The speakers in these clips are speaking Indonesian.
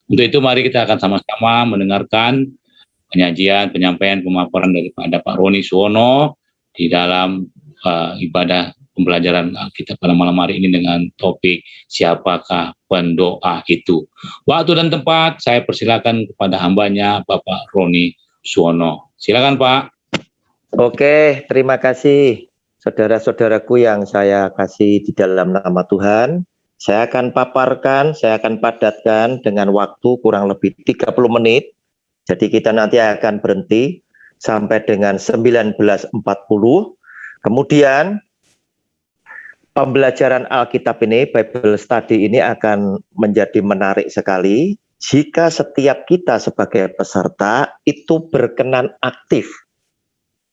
Untuk itu mari kita akan sama-sama mendengarkan penyampaian pemaparan daripada Pak Roni Suwono di dalam ibadah pembelajaran Alkitab pada malam hari ini dengan topik siapakah pendoa itu. Waktu dan tempat saya persilakan kepada hambanya Bapak Roni Suwono. Silakan Pak. Oke, terima kasih saudara-saudaraku yang saya kasih di dalam nama Tuhan. Saya akan paparkan, saya akan padatkan dengan waktu kurang lebih 30 menit. Jadi kita nanti akan berhenti sampai dengan 19.40. Kemudian pembelajaran Alkitab ini, Bible Study ini akan menjadi menarik sekali jika setiap kita sebagai peserta itu berkenan aktif,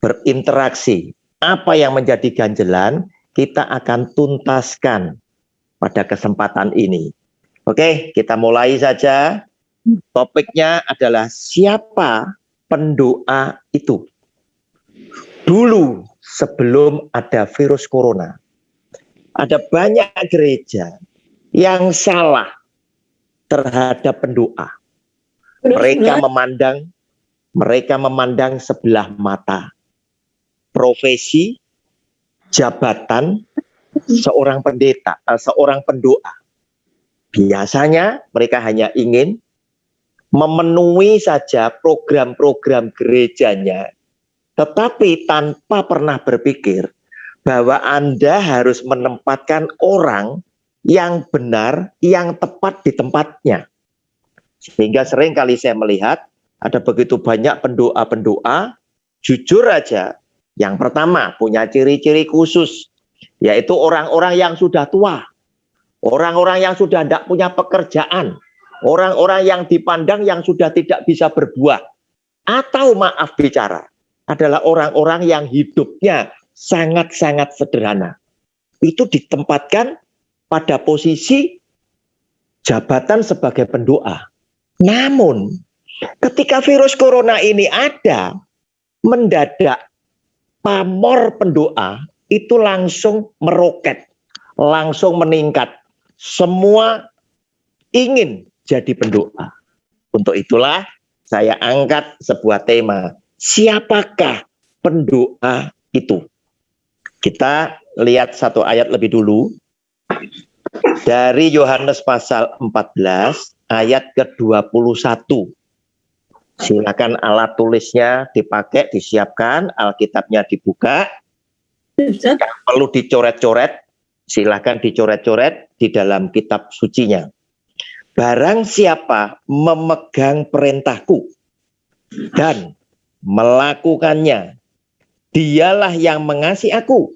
berinteraksi. Apa yang menjadi ganjelan, kita akan tuntaskan pada kesempatan ini. Oke, kita mulai saja. Topiknya adalah siapa pendoa itu. Dulu sebelum ada virus corona, ada banyak gereja yang salah terhadap pendoa. Mereka memandang sebelah mata profesi, jabatan seorang pendeta, seorang pendoa. Biasanya mereka hanya ingin memenuhi saja program-program gerejanya, tetapi tanpa pernah berpikir bahwa Anda harus menempatkan orang yang benar, yang tepat di tempatnya. Sehingga sering kali saya melihat ada begitu banyak pendoa-pendoa, jujur aja, yang pertama punya ciri-ciri khusus, yaitu orang-orang yang sudah tua, orang-orang yang sudah tidak punya pekerjaan, orang-orang yang dipandang yang sudah tidak bisa berbuah, atau maaf bicara, adalah orang-orang yang hidupnya sangat-sangat sederhana. Itu ditempatkan pada posisi jabatan sebagai pendoa. Namun, ketika virus corona ini ada, mendadak pamor pendoa itu langsung meroket, langsung meningkat. Semua ingin jadi pendoa. Untuk itulah saya angkat sebuah tema, siapakah pendoa itu? Kita lihat satu ayat lebih dulu. Dari Yohanes pasal 14 ayat ke-21. Silakan alat tulisnya dipakai, disiapkan, Alkitabnya dibuka. Yang perlu dicoret-coret, silakan dicoret-coret di dalam kitab sucinya. Barang siapa memegang perintahku dan melakukannya, dialah yang mengasihi aku.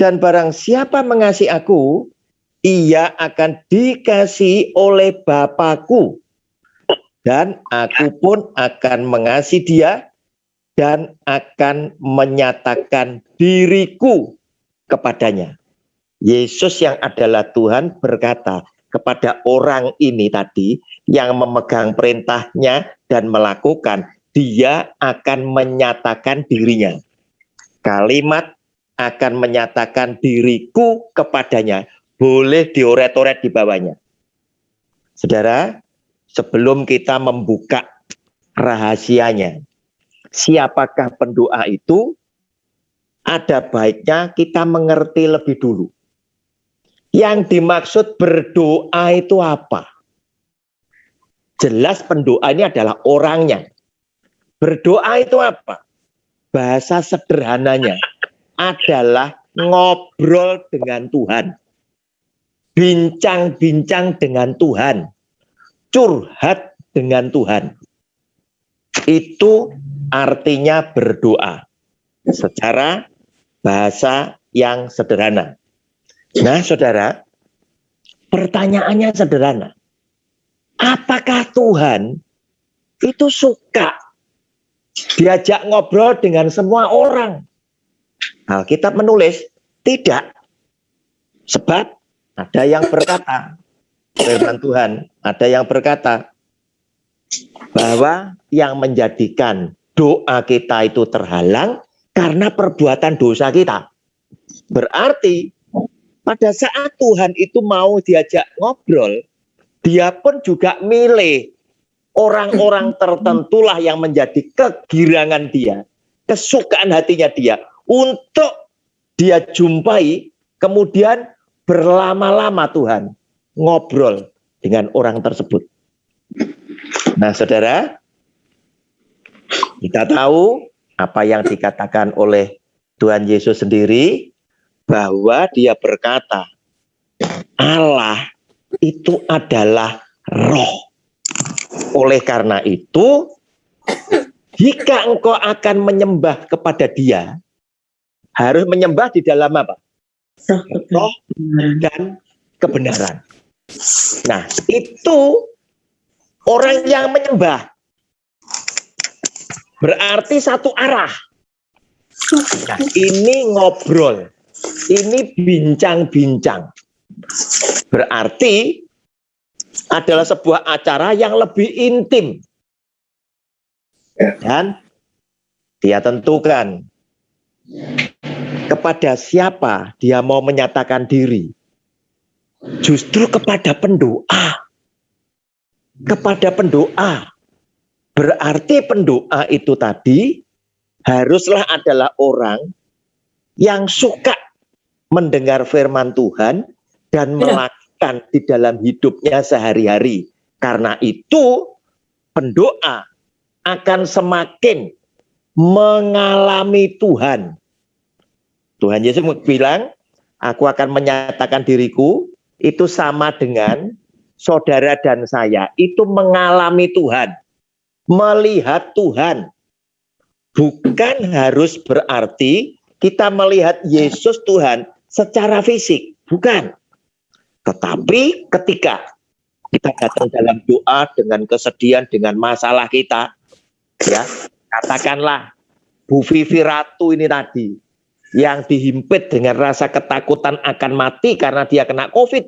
Dan barang siapa mengasihi aku, ia akan dikasihi oleh Bapa-Ku. Dan aku pun akan mengasihi dia dan akan menyatakan diriku kepadanya. Yesus yang adalah Tuhan berkata kepada orang ini tadi yang memegang perintahnya dan melakukan, dia akan menyatakan dirinya. Kalimat akan menyatakan diriku kepadanya boleh dioret-oret di bawahnya. Saudara, sebelum kita membuka rahasianya, siapakah pendoa itu, ada baiknya kita mengerti lebih dulu. Yang dimaksud berdoa itu apa? Jelas pendoa ini adalah orangnya. Berdoa itu apa? Bahasa sederhananya adalah ngobrol dengan Tuhan. Bincang-bincang dengan Tuhan. Curhat dengan Tuhan. Itu artinya berdoa. Secara bahasa yang sederhana. Nah, saudara, pertanyaannya sederhana. Apakah Tuhan itu suka diajak ngobrol dengan semua orang? Alkitab menulis, tidak. Sebab ada yang berkata, firman Tuhan, ada yang berkata bahwa yang menjadikan doa kita itu terhalang karena perbuatan dosa kita. Berarti pada saat Tuhan itu mau diajak ngobrol, dia pun juga milih orang-orang tertentulah yang menjadi kegirangan dia, kesukaan hatinya dia untuk dia jumpai, kemudian berlama-lama Tuhan ngobrol dengan orang tersebut. Nah, saudara, kita tahu apa yang dikatakan oleh Tuhan Yesus sendiri, bahwa dia berkata, Allah itu adalah roh. Oleh karena itu, jika engkau akan menyembah kepada dia, harus menyembah di dalam apa? Roh dan kebenaran. Nah, itu orang yang menyembah berarti satu arah. Nah, ini ngobrol, ini bincang-bincang. Berarti adalah sebuah acara yang lebih intim. Dan dia tentukan kepada siapa dia mau menyatakan diri. Justru kepada pendoa. Kepada pendoa. Berarti pendoa itu tadi haruslah adalah orang yang suka mendengar firman Tuhan dan melakukan di dalam hidupnya sehari-hari. Karena itu pendoa akan semakin mengalami Tuhan. Tuhan Yesus bilang, aku akan menyatakan diriku, itu sama dengan saudara dan saya itu mengalami Tuhan, melihat Tuhan. Bukan harus berarti kita melihat Yesus Tuhan secara fisik, bukan. Tetapi ketika kita datang dalam doa dengan kesedihan, dengan masalah kita, ya, katakanlah Bu Vivi Ratu ini tadi, yang dihimpit dengan rasa ketakutan akan mati karena dia kena COVID.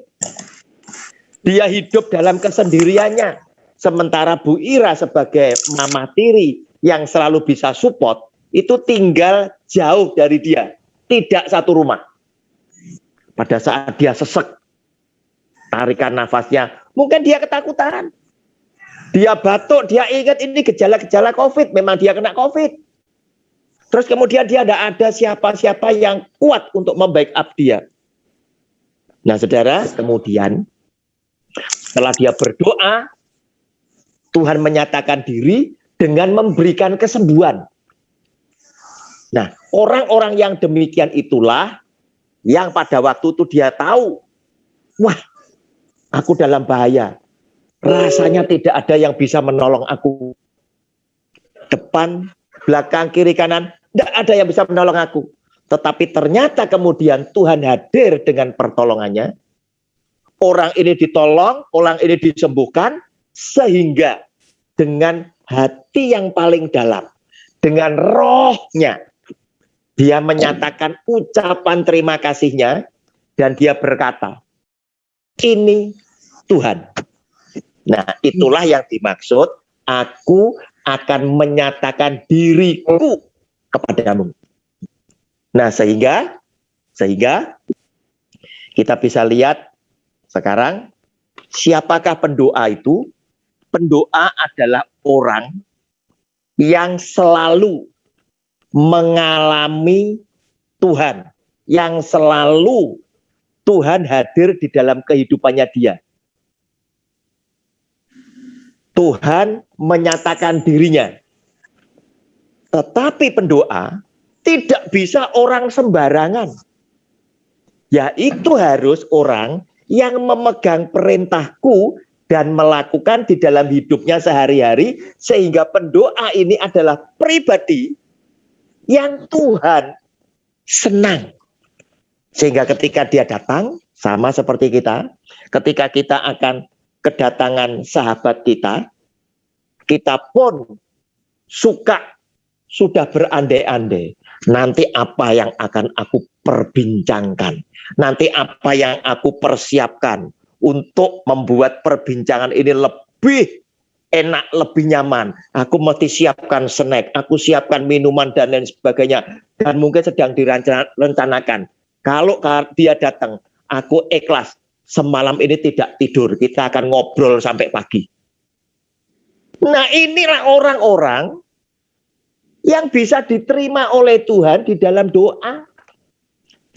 Dia hidup dalam kesendiriannya. Sementara Bu Ira sebagai mama tiri yang selalu bisa support, itu tinggal jauh dari dia. Tidak satu rumah. Pada saat dia sesek, tarikan nafasnya, mungkin dia ketakutan. Dia batuk, dia ingat ini gejala-gejala COVID. Memang dia kena COVID. Terus kemudian dia tidak ada siapa-siapa yang kuat untuk membackup dia. Nah, saudara, kemudian setelah dia berdoa, Tuhan menyatakan diri dengan memberikan kesembuhan. Nah, orang-orang yang demikian itulah yang pada waktu itu dia tahu, wah, aku dalam bahaya. Rasanya tidak ada yang bisa menolong aku. Depan, belakang, kiri, kanan, tidak ada yang bisa menolong aku. Tetapi ternyata kemudian Tuhan hadir dengan pertolongannya. Orang ini ditolong, orang ini disembuhkan, sehingga dengan hati yang paling dalam, dengan rohnya, dia menyatakan ucapan terima kasihnya, dan dia berkata, ini Tuhan. Nah, itulah yang dimaksud, aku akan menyatakan diriku kepadamu. Nah, sehingga kita bisa lihat sekarang, siapakah pendoa itu? Pendoa adalah orang yang selalu mengalami Tuhan, yang selalu Tuhan hadir di dalam kehidupannya dia. Tuhan menyatakan dirinya. Tetapi pendoa tidak bisa orang sembarangan. Yaitu harus orang yang memegang perintahku dan melakukan di dalam hidupnya sehari-hari, sehingga pendoa ini adalah pribadi yang Tuhan senang. Sehingga ketika dia datang, sama seperti kita, ketika kita akan kedatangan sahabat kita, kita pun sudah berandai-andai, nanti apa yang akan aku perbincangkan, nanti apa yang aku persiapkan untuk membuat perbincangan ini lebih enak, lebih nyaman. Aku mesti siapkan snack, aku siapkan minuman dan lain sebagainya, dan mungkin sedang direncanakan. Kalau dia datang, aku ikhlas, semalam ini tidak tidur, kita akan ngobrol sampai pagi. Nah, inilah orang-orang yang bisa diterima oleh Tuhan di dalam doa.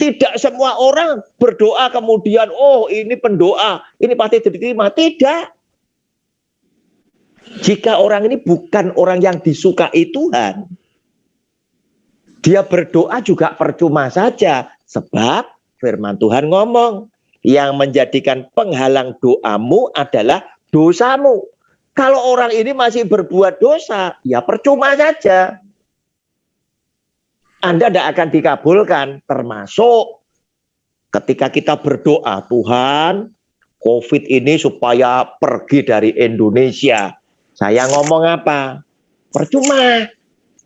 Tidak semua orang berdoa kemudian, oh ini pendoa, ini pasti diterima. Tidak. Jika orang ini bukan orang yang disukai Tuhan, dia berdoa juga percuma saja. Sebab firman Tuhan ngomong, yang menjadikan penghalang doamu adalah dosamu. Kalau orang ini masih berbuat dosa, ya percuma saja. Anda tidak akan dikabulkan, termasuk ketika kita berdoa, Tuhan, COVID ini supaya pergi dari Indonesia. Saya ngomong apa? Percuma.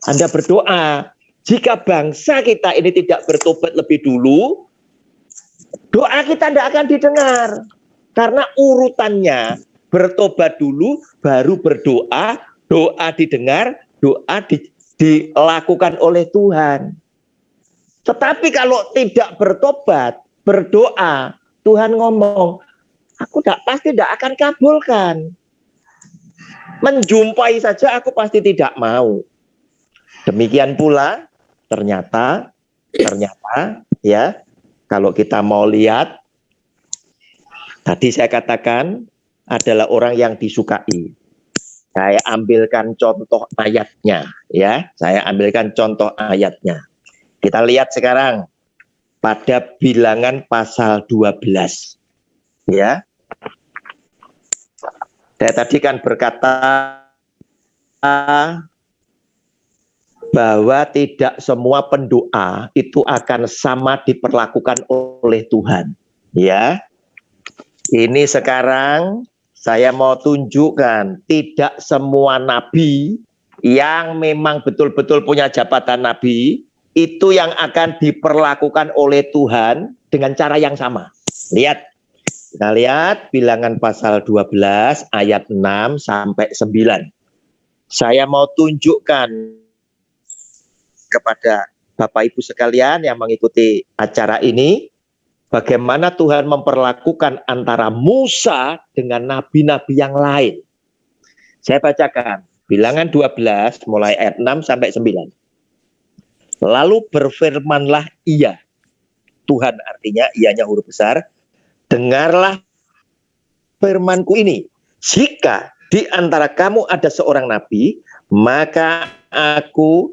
Anda berdoa. Jika bangsa kita ini tidak bertobat lebih dulu, doa kita tidak akan didengar. Karena urutannya, bertobat dulu, baru berdoa, doa didengar, doa dilakukan oleh Tuhan. Tetapi kalau tidak bertobat, berdoa, Tuhan ngomong, aku pasti tidak akan kabulkan. Menjumpai saja aku pasti tidak mau. Demikian pula ternyata ya, kalau kita mau lihat, tadi saya katakan adalah orang yang disukai. Saya ambilkan contoh ayatnya, ya. Saya ambilkan contoh ayatnya. Kita lihat sekarang pada Bilangan pasal 12. Ya. Saya tadi kan berkata bahwa tidak semua pendoa itu akan sama diperlakukan oleh Tuhan. Ya. Ini sekarang saya mau tunjukkan, tidak semua nabi yang memang betul-betul punya jabatan nabi, itu yang akan diperlakukan oleh Tuhan dengan cara yang sama. Lihat, kita lihat Bilangan pasal 12 ayat 6 sampai 9. Saya mau tunjukkan kepada Bapak Ibu sekalian yang mengikuti acara ini, bagaimana Tuhan memperlakukan antara Musa dengan nabi-nabi yang lain. Saya bacakan Bilangan 12 mulai ayat 6 sampai 9. Lalu berfirmanlah ia, Tuhan artinya ianya huruf besar, dengarlah firmanku ini. Jika di antara kamu ada seorang nabi, maka aku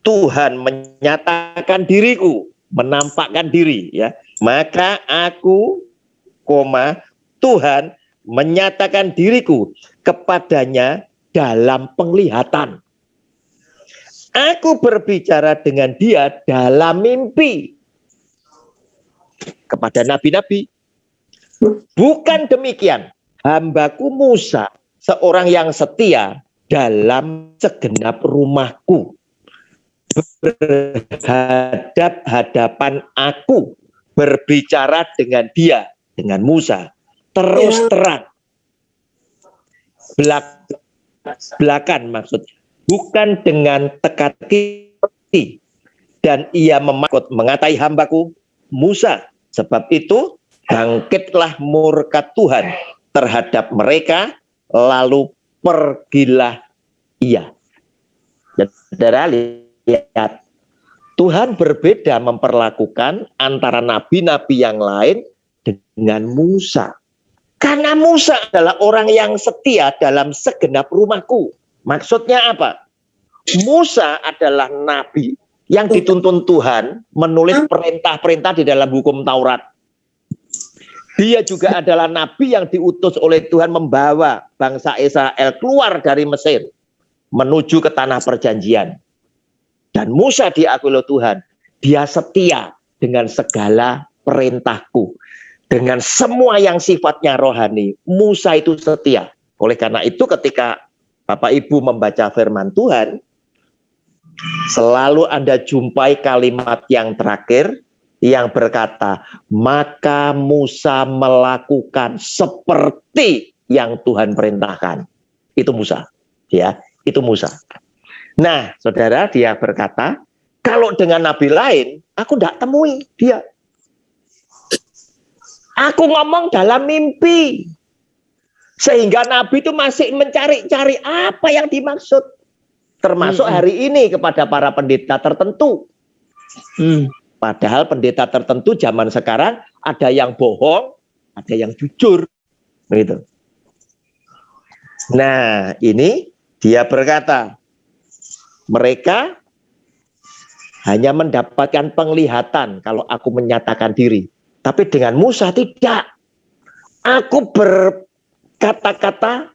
Tuhan menyatakan diriku, menampakkan diri, ya. Maka aku, Tuhan menyatakan diriku kepadanya dalam penglihatan. Aku berbicara dengan dia dalam mimpi. Kepada nabi-nabi. Bukan demikian, hambaku Musa, seorang yang setia dalam segenap rumahku, berhadap-hadapan aku, berbicara dengan dia, dengan Musa, terus terang, belak-belakan maksudnya, bukan dengan teka-teki, dan ia mengatai hambaku Musa. Sebab itu bangkitlah murka Tuhan terhadap mereka, lalu pergilah ia. Saudara lihat, Tuhan berbeda memperlakukan antara nabi-nabi yang lain dengan Musa. Karena Musa adalah orang yang setia dalam segenap rumahku. Maksudnya apa? Musa adalah nabi yang dituntun Tuhan menulis perintah-perintah di dalam hukum Taurat. Dia juga adalah nabi yang diutus oleh Tuhan membawa bangsa Israel keluar dari Mesir menuju ke tanah perjanjian. Dan Musa diakui oleh Tuhan, dia setia dengan segala perintahku. Dengan semua yang sifatnya rohani, Musa itu setia. Oleh karena itu ketika Bapak Ibu membaca firman Tuhan, selalu Anda jumpai kalimat yang terakhir yang berkata, maka Musa melakukan seperti yang Tuhan perintahkan. Itu Musa, ya, itu Musa. Nah, saudara, dia berkata, kalau dengan nabi lain, aku tidak temui dia. Aku ngomong dalam mimpi. Sehingga Nabi itu masih mencari-cari apa yang dimaksud. Termasuk hari ini kepada para pendeta tertentu. Padahal pendeta tertentu zaman sekarang ada yang bohong, ada yang jujur. Begitu. Nah, ini dia berkata, mereka hanya mendapatkan penglihatan kalau aku menyatakan diri. Tapi dengan Musa tidak. Aku berkata-kata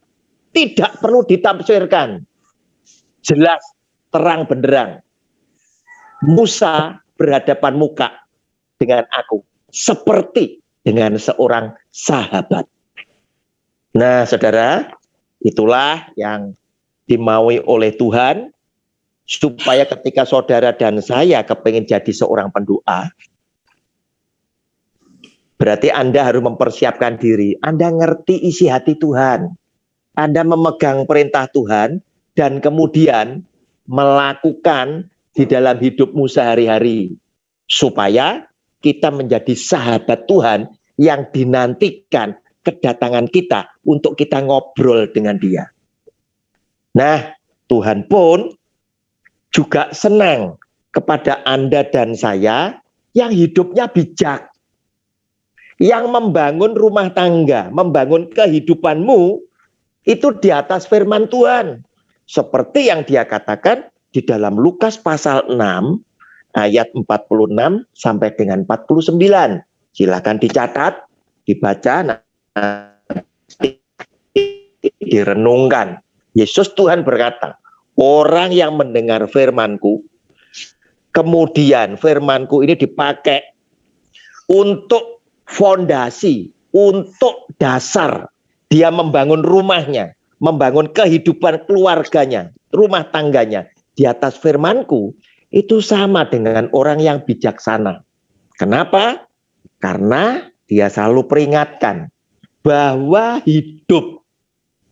tidak perlu ditafsirkan. Jelas, terang benderang. Musa berhadapan muka dengan aku. Seperti dengan seorang sahabat. Nah, saudara, itulah yang dimaui oleh Tuhan. Supaya ketika saudara dan saya kepingin jadi seorang pendoa, berarti Anda harus mempersiapkan diri. Anda ngerti isi hati Tuhan. Anda memegang perintah Tuhan dan kemudian melakukan di dalam hidupmu sehari-hari. Supaya kita menjadi sahabat Tuhan yang dinantikan kedatangan kita untuk kita ngobrol dengan Dia. Nah, Tuhan pun juga senang kepada Anda dan saya yang hidupnya bijak. Yang membangun rumah tangga, membangun kehidupanmu itu di atas firman Tuhan. Seperti yang dia katakan di dalam Lukas pasal 6 ayat 46 sampai dengan 49. Silakan dicatat, dibaca, direnungkan. Yesus Tuhan berkata, orang yang mendengar firman-Ku, kemudian firman-Ku ini dipakai untuk fondasi, untuk dasar. Dia membangun rumahnya, membangun kehidupan keluarganya, rumah tangganya. Di atas firman-Ku, itu sama dengan orang yang bijaksana. Kenapa? Karena dia selalu peringatkan bahwa hidup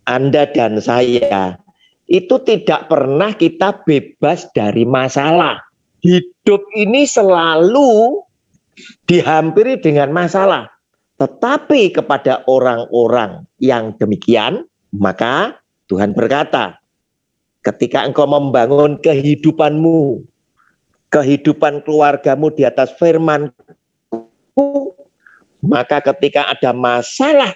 Anda dan saya itu tidak pernah kita bebas dari masalah. Hidup ini selalu dihampiri dengan masalah. Tetapi kepada orang-orang yang demikian, maka Tuhan berkata, ketika engkau membangun kehidupanmu, kehidupan keluargamu di atas firman-Ku, maka ketika ada masalah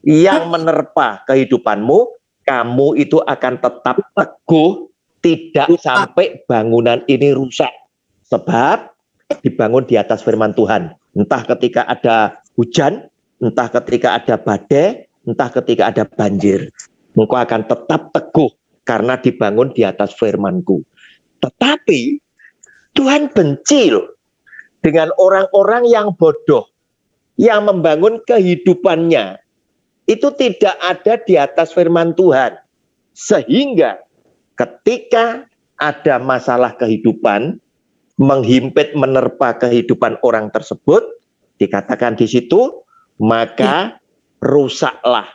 yang menerpa kehidupanmu, kamu itu akan tetap teguh, tidak sampai bangunan ini rusak. Sebab dibangun di atas firman Tuhan. Entah ketika ada hujan, entah ketika ada badai, entah ketika ada banjir. Engkau akan tetap teguh karena dibangun di atas firman-Ku. Tetapi Tuhan benci loh dengan orang-orang yang bodoh, yang membangun kehidupannya itu tidak ada di atas firman Tuhan. Sehingga ketika ada masalah kehidupan, menghimpit menerpa kehidupan orang tersebut, dikatakan di situ, maka rusaklah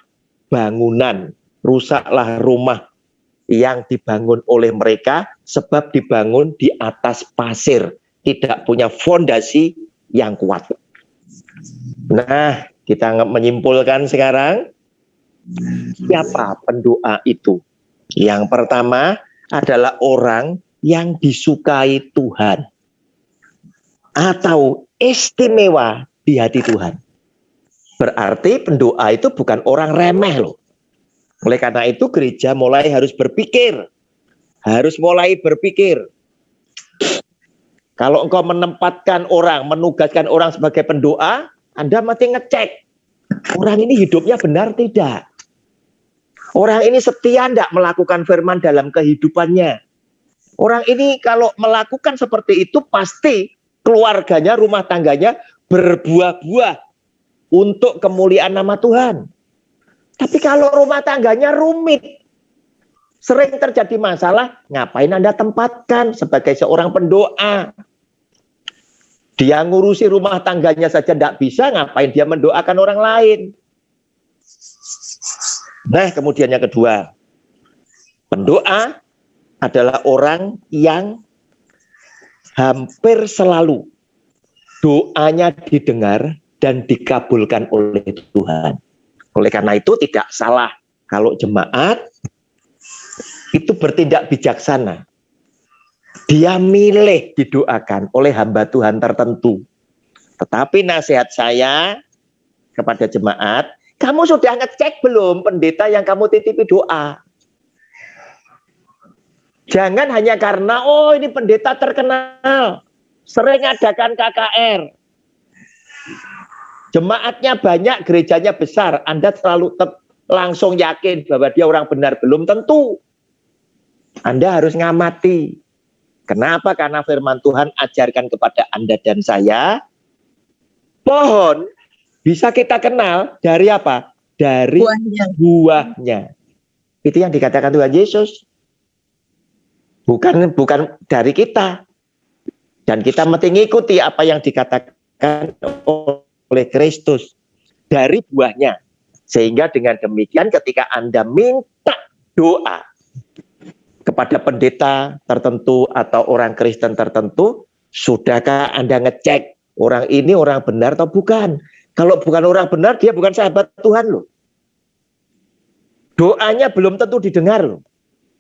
bangunan, rusaklah rumah yang dibangun oleh mereka, sebab dibangun di atas pasir, tidak punya fondasi yang kuat. Nah, kita menyimpulkan sekarang, siapa pendoa itu? Yang pertama adalah orang yang disukai Tuhan atau istimewa di hati Tuhan. Berarti pendoa itu bukan orang remeh loh. Oleh karena itu gereja mulai harus berpikir. Kalau engkau menempatkan orang, menugaskan orang sebagai pendoa, Anda mesti ngecek. Orang ini hidupnya benar tidak? Orang ini setia tidak melakukan firman dalam kehidupannya? Orang ini kalau melakukan seperti itu pasti keluarganya, rumah tangganya berbuah-buah untuk kemuliaan nama Tuhan. Tapi kalau rumah tangganya rumit, sering terjadi masalah, ngapain Anda tempatkan sebagai seorang pendoa? Dia ngurusi rumah tangganya saja tidak bisa, ngapain dia mendoakan orang lain? Nah, kemudian yang kedua, pendoa adalah orang yang hampir selalu doanya didengar dan dikabulkan oleh Tuhan. Oleh karena itu tidak salah kalau jemaat itu bertindak bijaksana. Dia milih didoakan oleh hamba Tuhan tertentu. Tetapi nasihat saya kepada jemaat, kamu sudah ngecek belum pendeta yang kamu titipi doa? Jangan hanya karena, oh ini pendeta terkenal, sering adakan KKR. Jemaatnya banyak, gerejanya besar, Anda selalu langsung yakin bahwa dia orang benar. Belum tentu. Anda harus ngamati. Kenapa? Karena firman Tuhan ajarkan kepada Anda dan saya, pohon bisa kita kenal dari apa? Dari buahnya. Itu yang dikatakan Tuhan Yesus. Bukan dari kita. Dan kita mesti ngikuti apa yang dikatakan oleh Kristus dari buahnya. Sehingga dengan demikian ketika Anda minta doa kepada pendeta tertentu atau orang Kristen tertentu, sudahkah Anda ngecek orang ini orang benar atau bukan? Kalau bukan orang benar, dia bukan sahabat Tuhan loh. Doanya belum tentu didengar loh.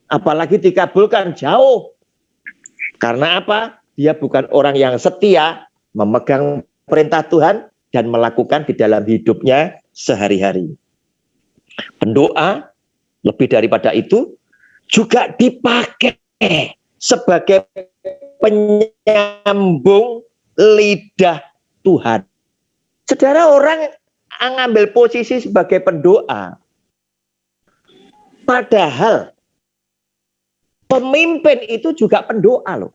Apalagi dikabulkan, jauh. Karena apa? Dia bukan orang yang setia memegang perintah Tuhan dan melakukan di dalam hidupnya sehari-hari. Pendoa lebih daripada itu juga dipakai sebagai penyambung lidah Tuhan. Saudara, orang mengambil posisi sebagai pendoa, padahal pemimpin itu juga pendoa loh.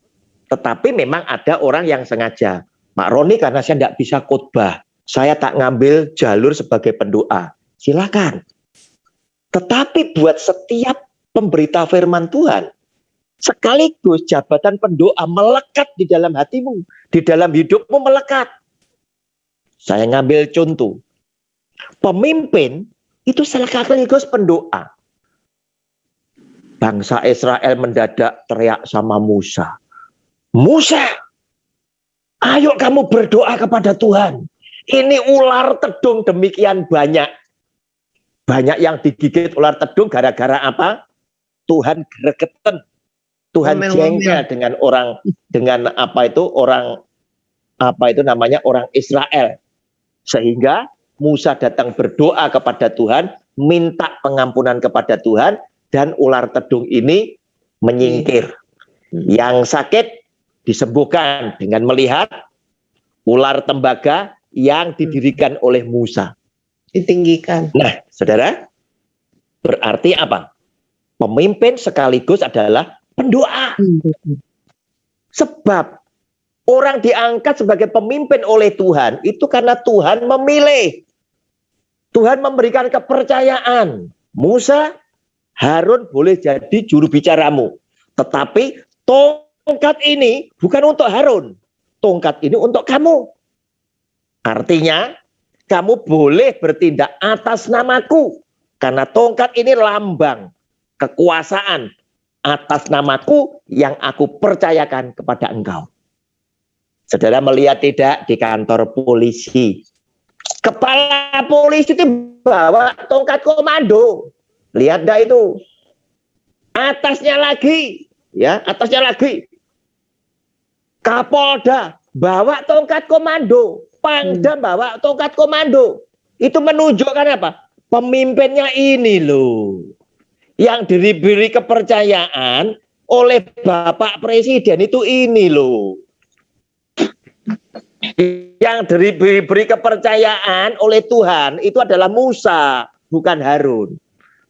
Tetapi memang ada orang yang sengaja, Pak Roni karena saya tidak bisa khotbah, saya tak ngambil jalur sebagai pendoa. Silakan. Tetapi buat setiap pemberita firman Tuhan, sekaligus jabatan pendoa melekat di dalam hatimu, di dalam hidupmu melekat. Saya ngambil contoh. Pemimpin itu sekaligus pendoa. Bangsa Israel mendadak teriak sama Musa. Musa, ayo kamu berdoa kepada Tuhan. Ini ular tedung demikian banyak. Banyak yang digigit ular tedung gara-gara apa? Tuhan gregetan. Tuhan jengkel dengan orang, dengan orang Israel. Sehingga Musa datang berdoa kepada Tuhan, minta pengampunan kepada Tuhan, dan ular tedung ini menyingkir. Yang sakit disembuhkan dengan melihat ular tembaga yang didirikan oleh Musa. Ditinggikan. Nah, saudara, berarti apa? Pemimpin sekaligus adalah pendoa. Sebab orang diangkat sebagai pemimpin oleh Tuhan itu karena Tuhan memilih. Tuhan memberikan kepercayaan. Musa, Harun boleh jadi juru bicaramu. Tetapi tongkat ini bukan untuk Harun. Tongkat ini untuk kamu. Artinya, kamu boleh bertindak atas namaku. Karena tongkat ini lambang kekuasaan atas namaku yang aku percayakan kepada engkau. Saudara melihat tidak di kantor polisi? Kepala polisi itu bawa tongkat komando. Lihat dah itu. Atasnya lagi, ya, atasnya lagi. Kapolda bawa tongkat komando. Pangdam bawa tongkat komando. Itu menunjukkan apa? Pemimpinnya ini loh. Yang diberi kepercayaan oleh Bapak Presiden itu ini loh. Yang diberi kepercayaan oleh Tuhan itu adalah Musa, bukan Harun.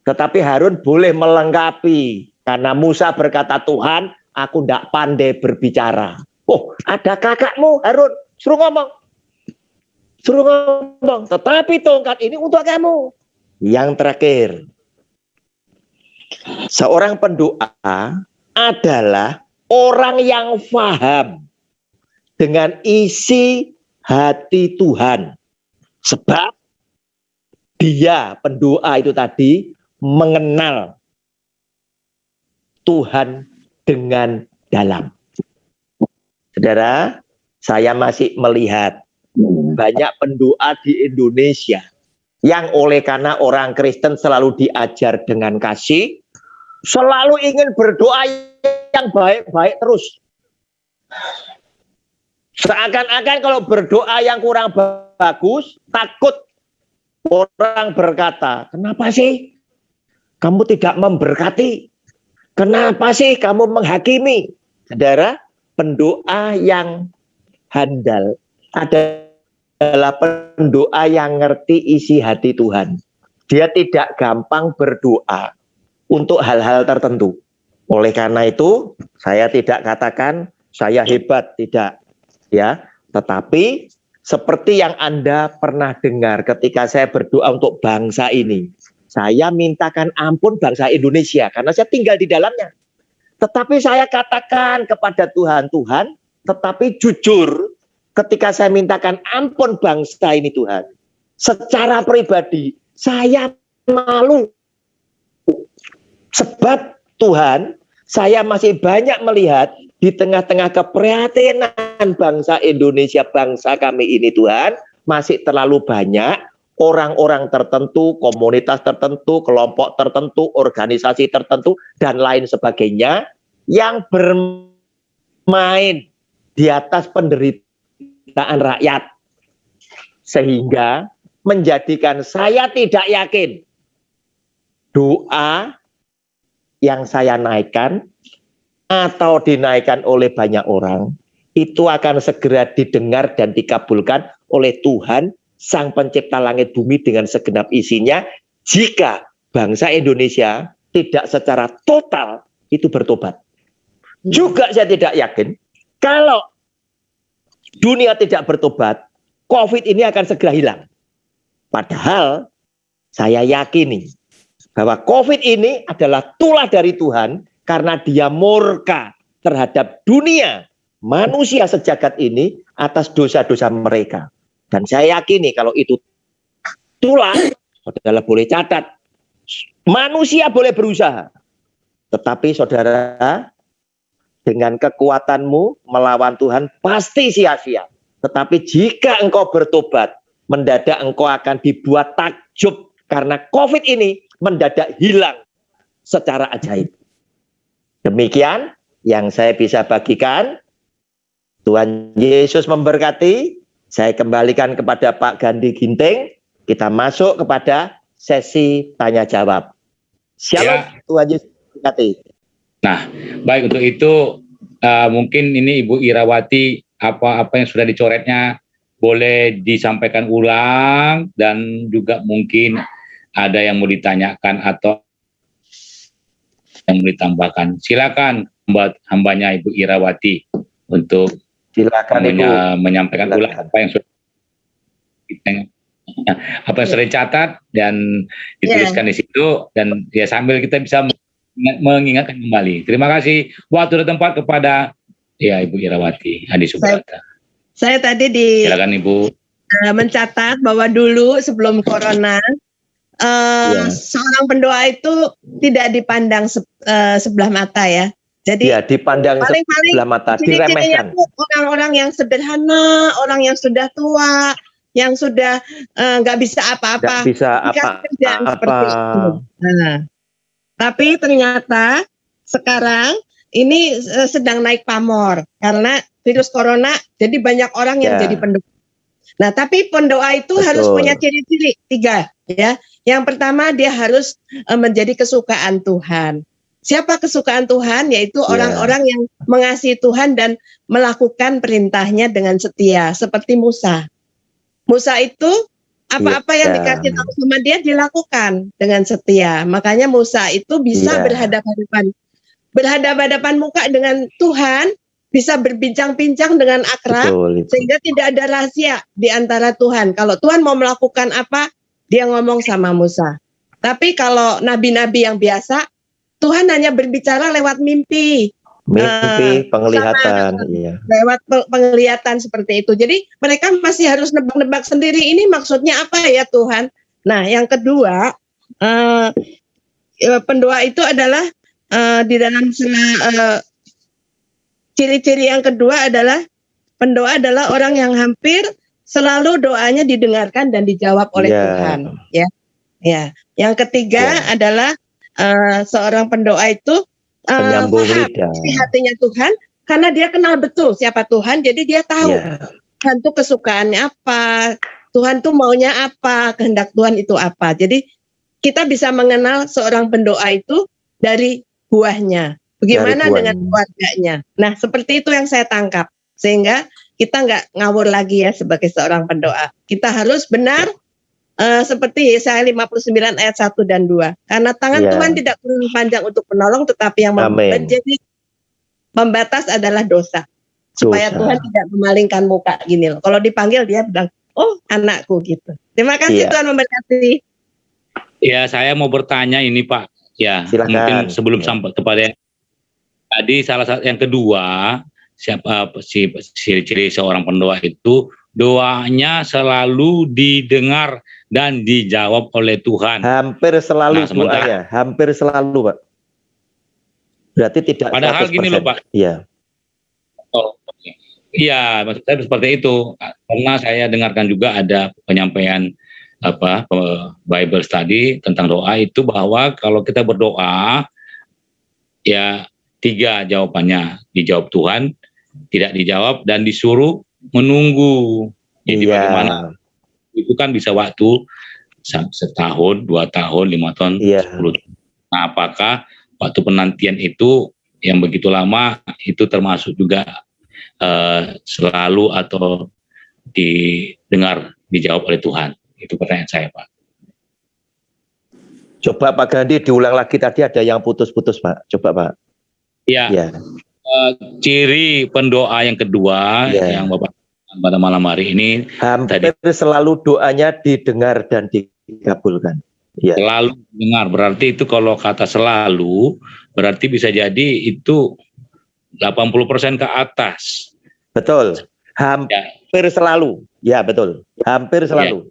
Tetapi Harun boleh melengkapi. Karena Musa berkata, Tuhan, aku tidak pandai berbicara. Oh, ada kakakmu Harun, suruh ngomong. Suruh ngomong, tetapi tongkat ini untuk kamu. Yang terakhir, seorang pendoa adalah orang yang paham dengan isi hati Tuhan. Sebab dia, pendoa itu tadi, mengenal Tuhan dengan dalam. Saudara, saya masih melihat banyak pendoa di Indonesia yang oleh karena orang Kristen selalu diajar dengan kasih, selalu ingin berdoa yang baik-baik terus. Seakan-akan kalau berdoa yang kurang bagus, takut orang berkata, kenapa sih kamu tidak memberkati? Kenapa sih kamu menghakimi? Saudara, pendoa yang handal adalah pendoa yang ngerti isi hati Tuhan. Dia tidak gampang berdoa untuk hal-hal tertentu. Oleh karena itu, saya tidak katakan saya hebat, tidak. Ya, tetapi seperti yang Anda pernah dengar ketika saya berdoa untuk bangsa ini. Saya mintakan ampun bangsa Indonesia karena saya tinggal di dalamnya. Tetapi saya katakan kepada Tuhan, Tuhan, tetapi jujur ketika saya mintakan ampun bangsa ini Tuhan, secara pribadi saya malu. Sebab Tuhan, saya masih banyak melihat di tengah-tengah keprihatinan bangsa Indonesia, bangsa kami ini Tuhan, masih terlalu banyak orang-orang tertentu, komunitas tertentu, kelompok tertentu, organisasi tertentu, dan lain sebagainya, yang bermain di atas penderitaan rakyat. Sehingga menjadikan saya tidak yakin doa yang saya naikkan atau dinaikkan oleh banyak orang, itu akan segera didengar dan dikabulkan oleh Tuhan, Sang Pencipta langit bumi dengan segenap isinya, jika bangsa Indonesia tidak secara total itu bertobat. Juga saya tidak yakin, kalau dunia tidak bertobat, COVID ini akan segera hilang. Padahal saya yakini bahwa COVID ini adalah tulah dari Tuhan karena dia murka terhadap dunia, manusia sejagat ini atas dosa-dosa mereka. Dan saya yakini kalau itu tulah, saudara boleh catat, manusia boleh berusaha. Tetapi saudara, dengan kekuatanmu melawan Tuhan pasti sia-sia. Tetapi jika engkau bertobat, mendadak engkau akan dibuat takjub karena COVID ini mendadak hilang secara ajaib. Demikian yang saya bisa bagikan. Tuhan Yesus memberkati. Saya kembalikan kepada Pak Gandhi Ginting. Kita masuk kepada sesi tanya jawab. Shalom, ya. Tuhan Yesus memberkati. Nah, baik, untuk itu mungkin ini Ibu Irawati, apa yang sudah dicoretnya boleh disampaikan ulang, dan juga mungkin ada yang mau ditanyakan atau yang mau ditambahkan. Silakan hambanya Ibu Irawati untuk silakan menyampaikan ulang apa yang sudah dicatat dan dituliskan di situ, dan ya sambil kita bisa mengingatkan kembali. Terima kasih waktu dan tempat kepada ya Ibu Irawati Adi Subrata. Saya tadi silakan Ibu mencatat bahwa dulu sebelum corona seorang pendoa itu tidak dipandang sebelah mata ya. Jadi ya, dipandang sebelah mata, diremehkan. Orang-orang yang sederhana, orang yang sudah tua, yang sudah nggak bisa apa-apa, nggak bisa apa-apa. Nah, tapi ternyata sekarang ini sedang naik pamor karena virus corona. Jadi banyak orang yang jadi pendoa. Nah, tapi pendoa itu harus punya ciri-ciri 3 ya. Yang pertama, dia harus menjadi kesukaan Tuhan. Siapa kesukaan Tuhan? Yaitu orang-orang yang mengasihi Tuhan dan melakukan perintahnya dengan setia, seperti Musa. Musa itu apa-apa yang dikasih tahu sama dia dilakukan dengan setia. Makanya Musa itu bisa berhadapan muka dengan Tuhan, bisa berbincang-bincang dengan akrab, sehingga tidak ada rahasia di antara Tuhan. Kalau Tuhan mau melakukan apa, dia ngomong sama Musa. Tapi kalau nabi-nabi yang biasa, Tuhan hanya berbicara lewat mimpi, penglihatan, lewat penglihatan seperti itu. Jadi mereka masih harus nebak-nebak sendiri, ini maksudnya apa ya Tuhan. Nah, yang kedua, pendoa itu adalah di dalam ciri-ciri yang kedua adalah pendoa adalah orang yang hampir selalu doanya didengarkan dan dijawab oleh Ya. Tuhan. Ya, ya. Yang ketiga Ya. adalah seorang pendoa itu Penyambung paham lidah. isi hatinya Tuhan, karena dia kenal betul siapa Tuhan, jadi dia tahu Ya. Tuhan tuh kesukaannya apa, Tuhan tuh maunya apa, kehendak Tuhan itu apa. Jadi kita bisa mengenal seorang pendoa itu dari buahnya. Bagaimana Dari dengan keluarganya? Nah, seperti itu yang saya tangkap. Sehingga kita nggak ngawur lagi ya sebagai seorang pendoa. Kita harus benar seperti Yesaya 59 ayat 1 dan 2. Karena tangan Ya. Tuhan tidak turun panjang untuk menolong, tetapi yang Amin. menjadi pembatas adalah dosa. Supaya Dosa. Tuhan tidak memalingkan muka gini loh. Kalau dipanggil dia bilang, oh anakku gitu. Terima kasih, Iya. Tuhan memberkati. Ya, saya mau bertanya ini Pak. Ya, Silakan. mungkin sebelum Ya. sampai kepada tadi salah satu yang kedua, siapa ciri-ciri seorang pendoa itu doanya selalu didengar dan dijawab oleh Tuhan. Hampir selalu Nah, sementara- doanya, hampir selalu, Pak. Berarti tidak Padahal 100%. gini loh, Pak. Iya. Oh, oke. Iya, maksud saya seperti itu. Karena saya dengarkan juga ada penyampaian Bible study tentang doa itu, bahwa kalau kita berdoa ya 3 jawabannya, dijawab Tuhan, tidak dijawab, dan disuruh menunggu. Jadi Iya. bagaimana itu kan bisa waktu setahun, 2 tahun, 5 tahun, Iya. 10 tahun. Nah, apakah waktu penantian itu yang begitu lama itu termasuk juga selalu atau dijawab oleh Tuhan? Itu pertanyaan saya, Pak. Coba Pak Gandhi diulang lagi, tadi ada yang putus-putus, Pak. Coba, Pak. Iya. Iya. Ciri pendoa yang kedua Iya. yang Bapak pada malam hari ini, Hampir selalu doanya didengar dan dikabulkan. Iya. selalu dengar. Berarti itu kalau kata selalu, berarti bisa jadi itu 80% ke atas. Betul. Hampir selalu. Ya, betul. Hampir selalu.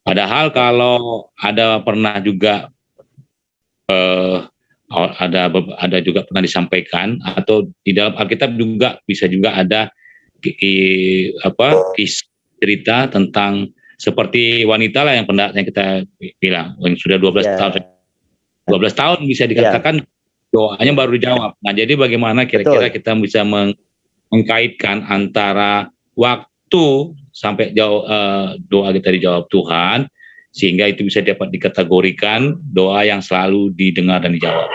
Padahal kalau ada pernah juga ada juga pernah disampaikan, atau di dalam Alkitab juga bisa juga ada cerita tentang seperti wanita lah yang kita bilang yang sudah 12 tahun. 12 tahun bisa dikatakan doanya baru dijawab. Nah, jadi bagaimana kira-kira kita bisa mengkaitkan antara waktu sampai doa kita dijawab Tuhan, sehingga itu bisa dapat dikategorikan doa yang selalu didengar dan dijawab.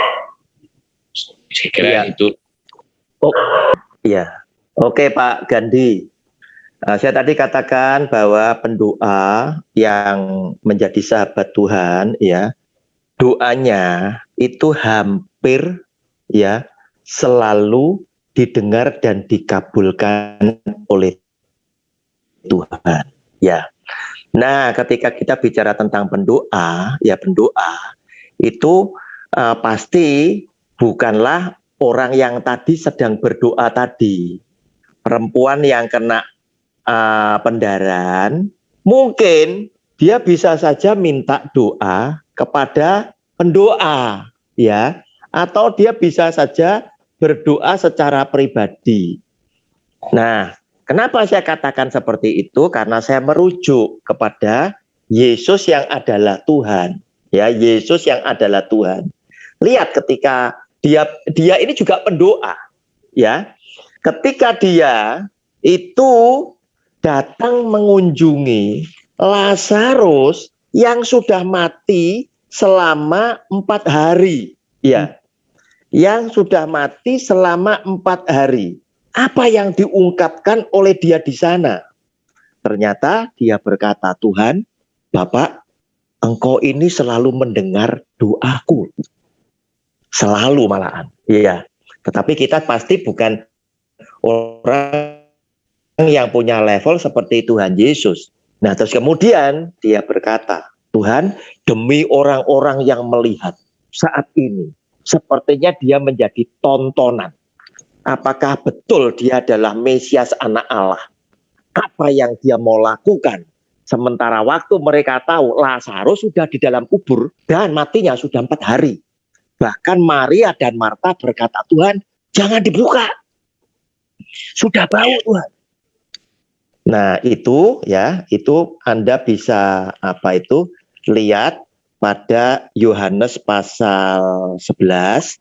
Saya kira itu. Oh, iya. Oke, Pak Gandhi. Saya tadi katakan bahwa pendoa yang menjadi sahabat Tuhan, ya, doanya itu hampir ya selalu didengar dan dikabulkan oleh Tuhan. Ya. Nah, ketika kita bicara tentang pendoa, ya pendoa itu pasti bukanlah orang yang tadi sedang berdoa tadi. Perempuan yang kena pendarahan, mungkin dia bisa saja minta doa kepada pendoa, ya, atau dia bisa saja berdoa secara pribadi. Nah, kenapa saya katakan seperti itu? Karena saya merujuk kepada Yesus yang adalah Tuhan, ya, Yesus yang adalah Tuhan. Lihat ketika dia ini juga pendoa, ya. Ketika dia itu datang mengunjungi Lazarus yang sudah mati selama 4 hari, ya, yang sudah mati selama 4 hari. Apa yang diungkapkan oleh dia di sana? Ternyata dia berkata, Tuhan, Bapak, Engkau ini selalu mendengar doaku, selalu malahan, ya. Tetapi kita pasti bukan orang yang punya level seperti Tuhan Yesus. Nah, terus kemudian dia berkata, Tuhan, demi orang-orang yang melihat saat ini, sepertinya dia menjadi tontonan. Apakah betul dia adalah Mesias anak Allah? Apa yang dia mau lakukan? Sementara waktu mereka tahu Lazarus sudah di dalam kubur dan matinya sudah 4 hari. Bahkan Maria dan Marta berkata, Tuhan, jangan dibuka. Sudah bau, Tuhan. Nah, itu ya, itu Anda bisa lihat pada Yohanes pasal 11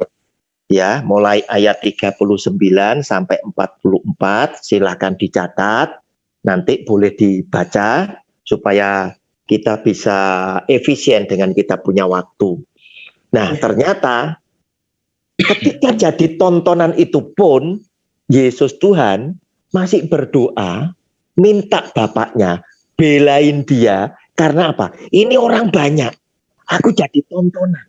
ya, mulai ayat 39 sampai 44, silakan dicatat, nanti boleh dibaca supaya kita bisa efisien dengan kita punya waktu. Nah, ternyata ketika jadi tontonan itu pun Yesus Tuhan masih berdoa, minta Bapaknya belain dia, karena apa? Ini orang banyak, aku jadi tontonan.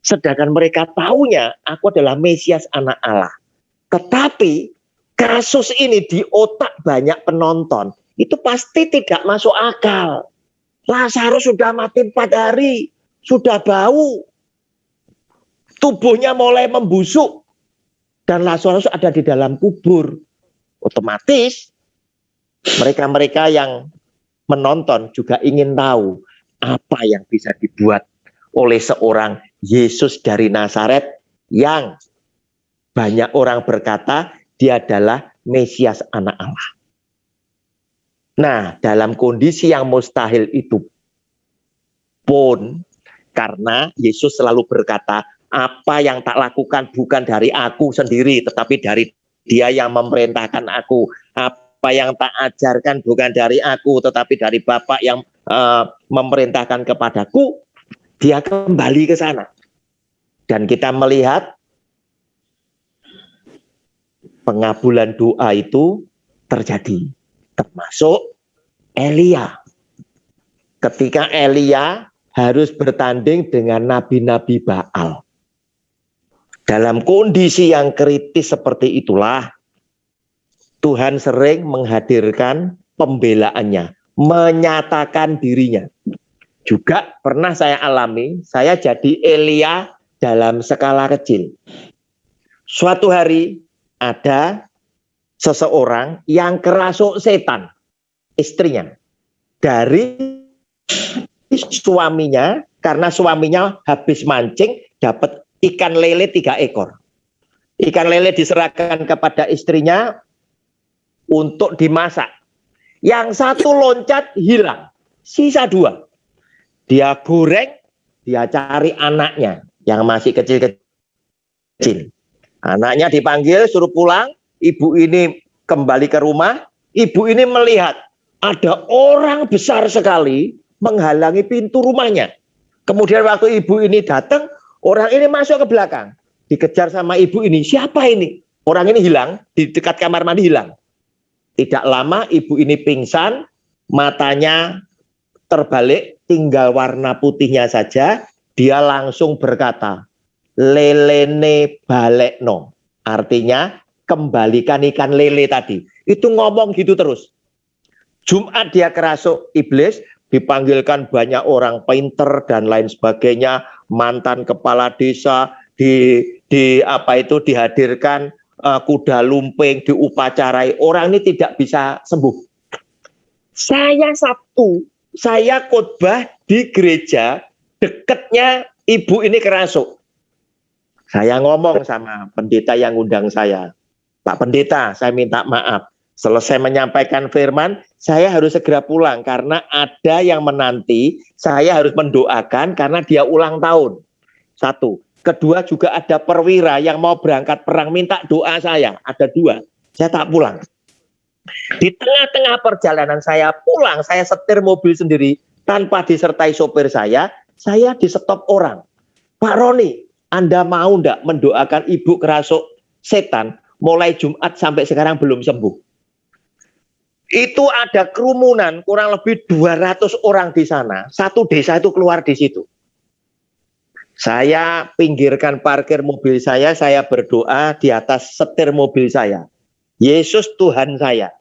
Sedangkan mereka taunya aku adalah Mesias anak Allah. Tetapi kasus ini di otak banyak penonton, itu pasti tidak masuk akal. Lazarus sudah mati 4 hari, sudah bau, tubuhnya mulai membusuk, dan Lazarus ada di dalam kubur. Otomatis mereka-mereka yang menonton juga ingin tahu apa yang bisa dibuat oleh seorang Yesus dari Nazaret yang banyak orang berkata dia adalah Mesias anak Allah. Nah, dalam kondisi yang mustahil itu pun, karena Yesus selalu berkata, apa yang tak lakukan bukan dari aku sendiri, tetapi dari Dia yang memerintahkan aku. Apa yang tak ajarkan bukan dari aku, tetapi dari Bapa yang memerintahkan kepadaku. Dia kembali ke sana. Dan kita melihat pengabulan doa itu terjadi. Termasuk Elia. Ketika Elia harus bertanding dengan nabi-nabi Baal. Dalam kondisi yang kritis seperti itulah, Tuhan sering menghadirkan pembelaannya, menyatakan dirinya. Juga pernah saya alami, saya jadi Elia dalam skala kecil. Suatu hari ada seseorang yang kerasuk setan, istrinya, dari suaminya, karena suaminya habis mancing dapat ikan lele 3 ekor. Ikan lele diserahkan kepada istrinya untuk dimasak. Yang satu loncat hilang, sisa 2. Dia goreng, dia cari anaknya yang masih kecil-kecil. Anaknya dipanggil, suruh pulang. Ibu ini kembali ke rumah. Ibu ini melihat ada orang besar sekali menghalangi pintu rumahnya. Kemudian waktu ibu ini datang, orang ini masuk ke belakang. Dikejar sama ibu ini. Siapa ini? Orang ini hilang, di dekat kamar mandi hilang. Tidak lama ibu ini pingsan, matanya terbalik, tinggal warna putihnya saja. Dia langsung berkata, lelene balekno. Artinya, kembalikan ikan lele tadi. Itu ngomong gitu terus. Jumat dia kerasuk iblis, dipanggilkan banyak orang pinter dan lain sebagainya, mantan kepala desa, dihadirkan kuda lumping, diupacarai. Orang ini tidak bisa sembuh. Sabtu, saya khotbah di gereja, dekatnya ibu ini kerasuk. Saya ngomong sama pendeta yang undang saya, Pak Pendeta, saya minta maaf. Selesai menyampaikan firman, saya harus segera pulang karena ada yang menanti. Saya harus mendoakan karena dia ulang tahun. 1. Kedua, juga ada perwira yang mau berangkat perang, minta doa saya. Ada 2. Saya tak pulang. Di tengah-tengah perjalanan saya pulang, saya setir mobil sendiri tanpa disertai sopir saya di stop orang. Pak Roni, Anda mau enggak mendoakan ibu kerasuk setan mulai Jumat sampai sekarang belum sembuh? Itu ada kerumunan kurang lebih 200 orang di sana. Satu desa itu keluar di situ. Saya pinggirkan parkir mobil saya berdoa di atas setir mobil saya. Yesus Tuhan saya.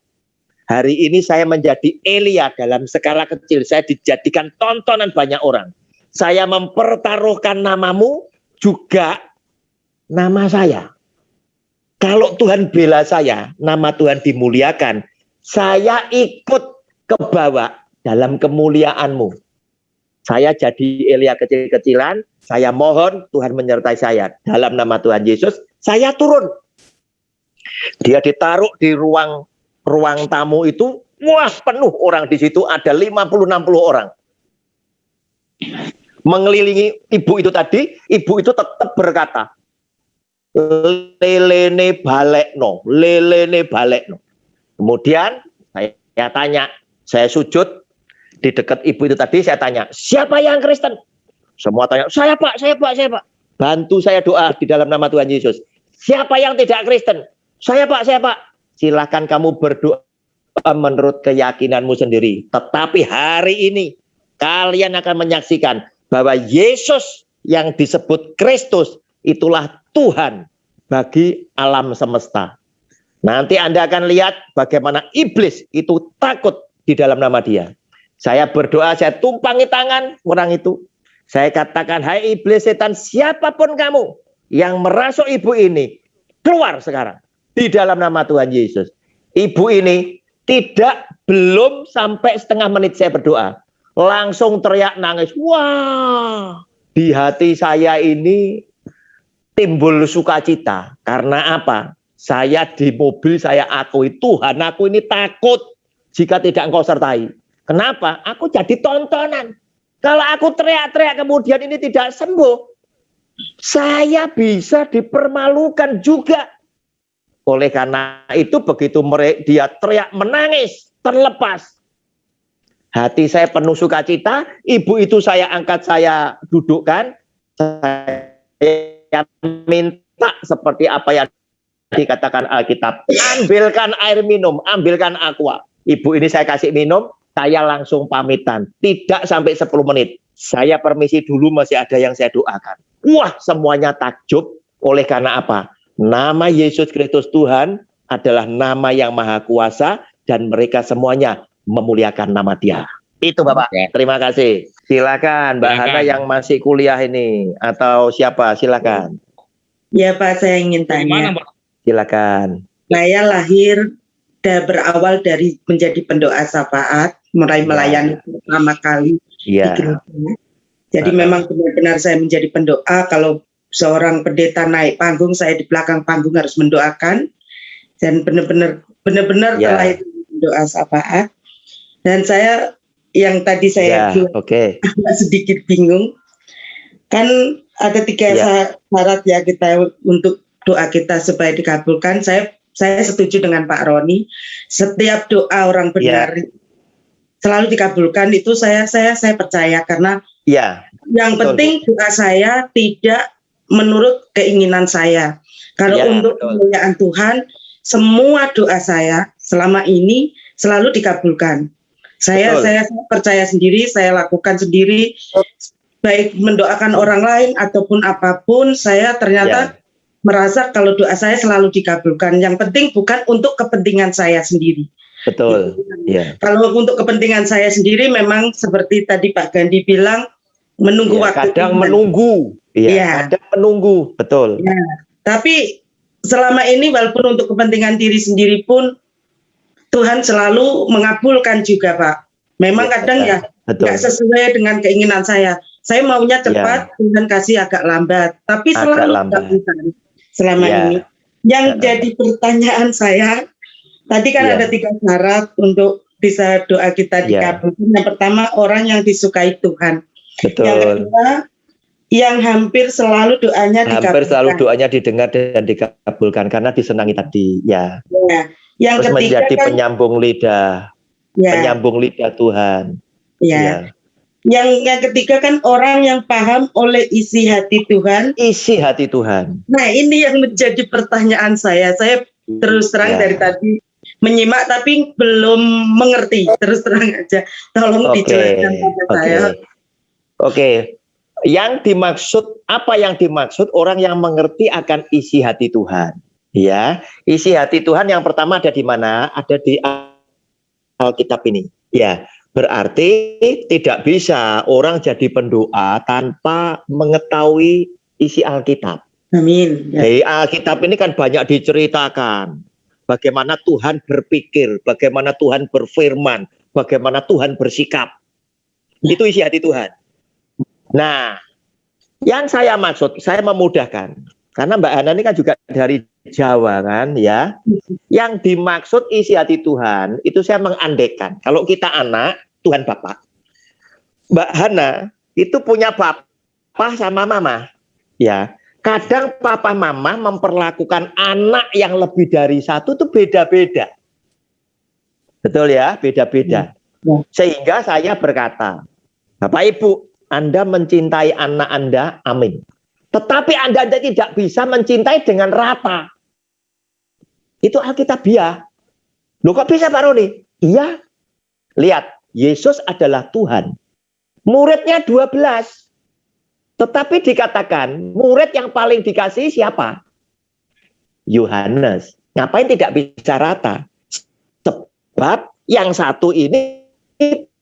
Hari ini saya menjadi Elia dalam skala kecil. Saya dijadikan tontonan banyak orang. Saya mempertaruhkan namamu juga nama saya. Kalau Tuhan bela saya, nama Tuhan dimuliakan. Saya ikut ke bawah dalam kemuliaanmu. Saya jadi Elia kecil-kecilan. Saya mohon Tuhan menyertai saya. Dalam nama Tuhan Yesus, saya turun. Dia ditaruh di ruang tamu itu, Wah, penuh orang di situ, ada 50-60 orang. Mengelilingi ibu itu tadi, ibu itu tetap berkata, lelene balekno, lelene balekno. Kemudian saya tanya, saya sujud di dekat ibu itu tadi, saya tanya, siapa yang Kristen? Semua tanya, saya Pak, saya Pak, saya Pak. Bantu saya doa di dalam nama Tuhan Yesus. Siapa yang tidak Kristen? Saya Pak, saya Pak. Silakan kamu berdoa menurut keyakinanmu sendiri. Tetapi hari ini kalian akan menyaksikan bahwa Yesus yang disebut Kristus itulah Tuhan bagi alam semesta. Nanti Anda akan lihat bagaimana iblis itu takut di dalam nama Dia. Saya berdoa, saya tumpangi tangan orang itu. Saya katakan, hai iblis setan, siapapun kamu yang merasuk ibu ini, keluar sekarang di dalam nama Tuhan Yesus. Ibu ini belum sampai setengah menit saya berdoa, langsung teriak nangis. Wah, di hati saya ini timbul sukacita. Karena apa? Saya di mobil saya akui, Tuhan, aku ini takut jika tidak Engkau sertai. Kenapa? Aku jadi tontonan. Kalau aku teriak-teriak kemudian ini tidak sembuh, saya bisa dipermalukan juga. Oleh karena itu begitu dia teriak menangis, terlepas. Hati saya penuh sukacita, ibu itu saya angkat, saya dudukkan, saya minta seperti apa yang dikatakan Alkitab, ambilkan air minum, ambilkan aqua. Ibu ini saya kasih minum, saya langsung pamitan, tidak sampai 10 menit. Saya permisi dulu, masih ada yang saya doakan. Wah, semuanya takjub. Oleh karena apa? Nama Yesus Kristus Tuhan adalah nama yang maha kuasa dan mereka semuanya memuliakan nama Dia. Itu Bapak. Terima kasih. Silakan Mbak Hana yang masih kuliah ini atau siapa? Silakan. Ya Pak, saya ingin tanya. Silakan. Saya lahir berawal dari menjadi pendoa syafaat, mulai melayani pertama kali di gereja. Jadi memang benar-benar saya menjadi pendoa. Kalau seorang pendeta naik panggung, saya di belakang panggung harus mendoakan. Dan benar-benar terlahir pendoa syafaat. Dan saya yang tadi saya agak sedikit bingung, kan ada 3 syarat ya kita untuk doa kita supaya dikabulkan. Saya setuju dengan Pak Roni. Setiap doa orang benar selalu dikabulkan, itu saya percaya, karena yang penting doa saya tidak menurut keinginan saya. Kalau untuk kemuliaan Tuhan, semua doa saya selama ini selalu dikabulkan. Saya percaya sendiri, saya lakukan sendiri, baik mendoakan orang lain ataupun apapun, saya ternyata merasa kalau doa saya selalu dikabulkan. Yang penting bukan untuk kepentingan saya sendiri. Betul. Kalau untuk kepentingan saya sendiri, memang seperti tadi Pak Gandhi bilang, menunggu waktu. Kadang menunggu. Kadang menunggu. Betul. Tapi selama ini walaupun untuk kepentingan diri sendiri pun, Tuhan selalu mengabulkan juga Pak. Memang kadang nggak sesuai dengan keinginan saya. Saya maunya cepat, Tuhan kasih agak lambat. Tapi selalu dikabulkan. Selama ini. Yang jadi pertanyaan saya, tadi kan ada 3 syarat untuk bisa doa kita dikabulkan. Yang pertama, orang yang disukai Tuhan. Betul. Yang kedua, yang hampir selalu doanya dikabulkan. Hampir selalu doanya didengar dan dikabulkan karena disenangi tadi. Yang terus ketiga menjadi penyambung lidah. Penyambung lidah Tuhan. Yang ketiga kan orang yang paham oleh isi hati Tuhan. Isi hati Tuhan. Nah, ini yang menjadi pertanyaan saya. Saya terus terang dari tadi menyimak tapi belum mengerti. Terus terang aja. Tolong dijelaskan pada saya. Yang dimaksud, apa yang dimaksud orang yang mengerti akan isi hati Tuhan? Isi hati Tuhan yang pertama ada di mana? Ada di Alkitab ini. Berarti tidak bisa orang jadi pendoa tanpa mengetahui isi Alkitab. Amin. Di Alkitab ini kan banyak diceritakan bagaimana Tuhan berpikir, bagaimana Tuhan berfirman, bagaimana Tuhan bersikap. Itu isi hati Tuhan. Nah, yang saya maksud, saya memudahkan. Karena Mbak Hana ini kan juga dari Jawa kan ya. Yang dimaksud isi hati Tuhan itu saya mengandekan. Kalau kita anak, Tuhan Bapak. Mbak Hana itu punya papa sama mama. Ya. Kadang papa mama memperlakukan anak yang lebih dari satu itu beda-beda. Betul ya, beda-beda. Sehingga saya berkata, Bapak Ibu, Anda mencintai anak Anda, amin. Tetapi Anda tidak bisa mencintai dengan rata. Itu Alkitabiah. Loh kok bisa Pak Roni? Iya. Lihat, Yesus adalah Tuhan. Muridnya 12. Tetapi dikatakan, murid yang paling dikasihi siapa? Yohanes. Ngapain tidak bisa rata? Sebab yang satu ini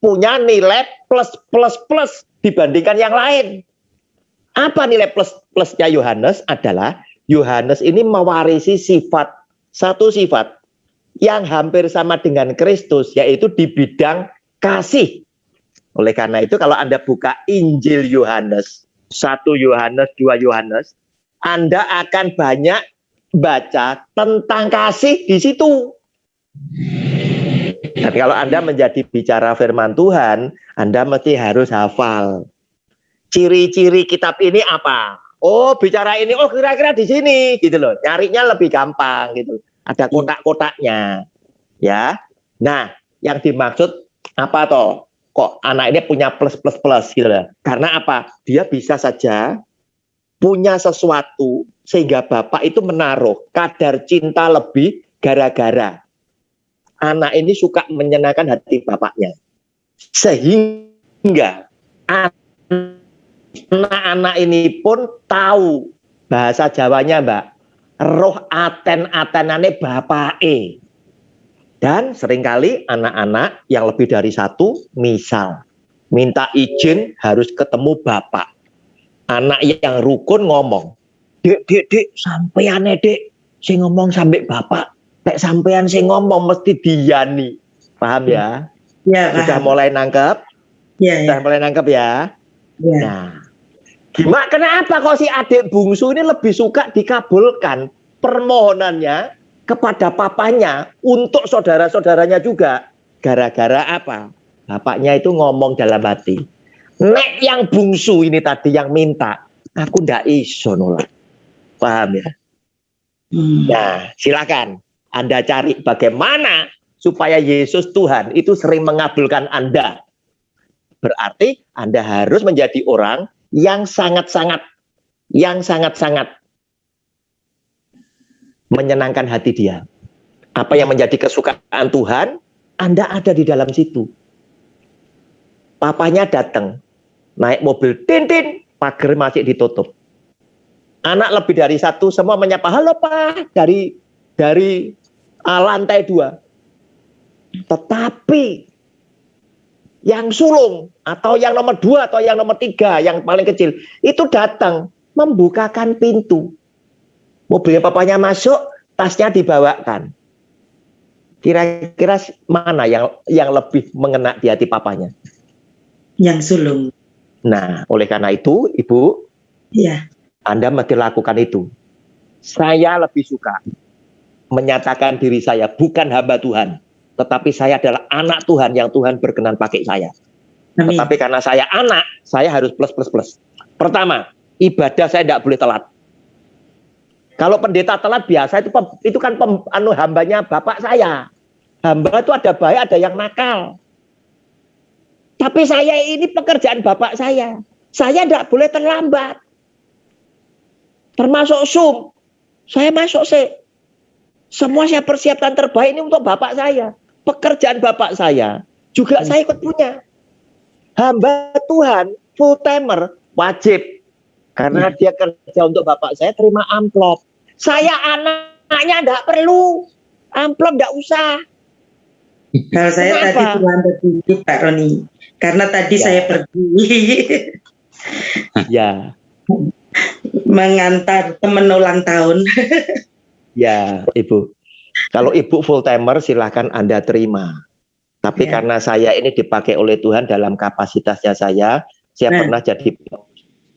punya nilai plus dibandingkan yang lain. Apa nilai plusnya Yohanes? Adalah Yohanes ini mewarisi satu sifat yang hampir sama dengan Kristus, yaitu di bidang kasih. Oleh karena itu kalau Anda buka Injil Yohanes, 1 Yohanes, 2 Yohanes, Anda akan banyak baca tentang kasih di situ. Dan kalau Anda menjadi bicara firman Tuhan, Anda mesti harus hafal. Ciri-ciri kitab ini apa? Oh, bicara ini, oh kira-kira di sini, gitu loh. Nyarinya lebih gampang, gitu. Ada kotak-kotaknya, ya. Nah, yang dimaksud apa toh? Kok anak ini punya plus, gitu loh. Karena apa? Dia bisa saja punya sesuatu sehingga bapak itu menaruh kadar cinta lebih gara-gara anak ini suka menyenangkan hati bapaknya. Sehingga anak-anak ini pun tahu bahasa Jawanya, Mbak. Roh aten-atenane bapake. Dan seringkali anak-anak yang lebih dari satu, misal minta izin harus ketemu bapak. Anak yang rukun ngomong, Dek, sampeyane dek, sing ngomong sampai bapak. Nek sampean sing ngomong mesti diyani. Paham ya? Ya, sudah mulai nangkep? Ya, sudah mulai nangkep ya? Ya. Nah, gimana kenapa kok si adik bungsu ini lebih suka dikabulkan permohonannya kepada papanya untuk saudara-saudaranya juga? Gara-gara apa? Bapaknya itu ngomong dalam hati, nek yang bungsu ini tadi yang minta, aku ndak iso nolak. Paham ya? Nah, silakan Anda cari bagaimana supaya Yesus Tuhan itu sering mengabulkan Anda. Berarti Anda harus menjadi orang yang sangat-sangat menyenangkan hati dia. Apa yang menjadi kesukaan Tuhan, Anda ada di dalam situ. Papanya datang, naik mobil, tin, pagar masih ditutup. Anak lebih dari satu, semua menyapa, halo Pak, dari lantai 2. Tetapi yang sulung, atau yang nomor 2, atau yang nomor 3, yang paling kecil, itu datang, membukakan pintu. Mobilnya papanya masuk, tasnya dibawakan. Kira-kira mana yang lebih mengena di hati papanya? Yang sulung. Nah, oleh karena itu, Ibu, ya, Anda mesti lakukan itu. Saya lebih suka menyatakan diri saya bukan hamba Tuhan, tetapi saya adalah anak Tuhan yang Tuhan berkenan pakai saya. Amin. Tetapi karena saya anak, saya harus plus. Pertama, ibadah saya tidak boleh telat. Kalau pendeta telat biasa itu kan hambanya bapak saya. Hamba itu ada baik, ada yang nakal. Tapi saya ini pekerjaan bapak saya. Saya tidak boleh terlambat. Termasuk Zoom. Saya masuk semua saya persiapkan terbaik ini untuk bapak saya. Pekerjaan bapak saya juga saya ikut punya. Hamba Tuhan full timer wajib. Karena dia kerja untuk bapak saya terima amplop. Saya anaknya tidak perlu. Amplop tidak usah. Kalau saya Kenapa? tadi terlambat dikit Pak Roni. Karena tadi saya pergi. Ya. Mengantar teman ulang tahun. Ya, Ibu. Kalau Ibu full timer silahkan Anda terima. Tapi karena saya ini dipakai oleh Tuhan dalam kapasitasnya saya pernah jadi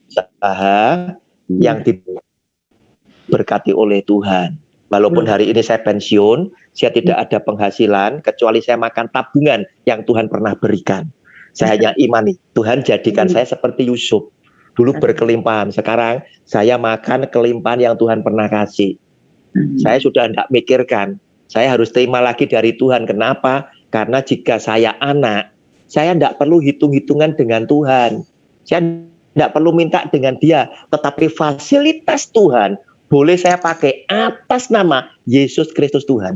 usaha yang diberkati oleh Tuhan. Walaupun hari ini saya pensiun, saya tidak ada penghasilan kecuali saya makan tabungan yang Tuhan pernah berikan. Saya hanya imani, Tuhan jadikan saya seperti Yusuf. Dulu berkelimpahan, sekarang saya makan kelimpahan yang Tuhan pernah kasih. Saya sudah tidak mikirkan, saya harus terima lagi dari Tuhan. Kenapa? Karena jika saya anak, saya tidak perlu hitung-hitungan dengan Tuhan. Saya tidak perlu minta dengan dia, tetapi fasilitas Tuhan boleh saya pakai atas nama Yesus Kristus Tuhan.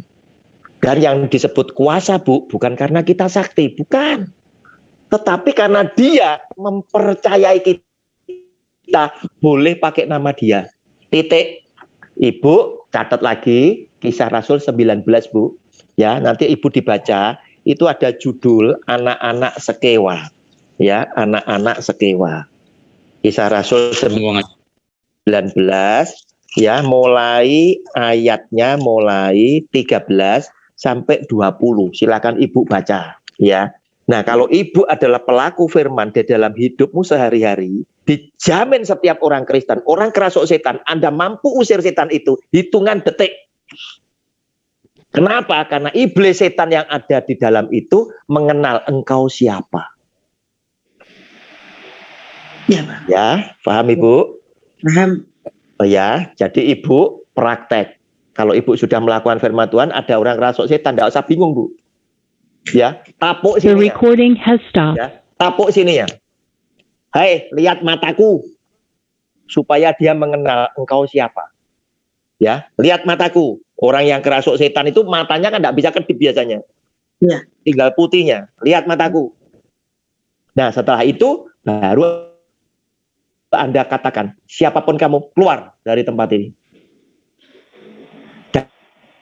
Dan yang disebut kuasa, Bu, bukan karena kita sakti, bukan. Tetapi karena dia mempercayai kita boleh pakai nama dia. Titik. Ibu catat lagi Kisah Rasul 19, Bu. Ya, nanti Ibu dibaca, itu ada judul anak-anak sekewa. Ya, anak-anak sekewa. Kisah Rasul 19, ya, mulai ayatnya mulai 13 sampai 20. Silakan Ibu baca, ya. Nah, kalau Ibu adalah pelaku firman di dalam hidupmu sehari-hari, dijamin setiap orang Kristen, orang kerasuk setan, Anda mampu usir setan itu hitungan detik. Kenapa? Karena iblis setan yang ada di dalam itu mengenal engkau siapa. Ya, Pak. Ya, paham Ibu? Paham. Oh ya, jadi Ibu praktek. Kalau Ibu sudah melakukan firman Tuhan, ada orang kerasuk setan, tidak usah bingung, Bu. Ya, tapuk The sini. recording has stopped. Ya, tapuk sini ya. Hai, lihat mataku. Supaya dia mengenal engkau siapa. Ya, lihat mataku. Orang yang kerasuk setan itu matanya kan tidak bisa kedip biasanya. Ya. Tinggal putihnya. Lihat mataku. Nah, setelah itu baru Anda katakan, siapapun kamu keluar dari tempat ini.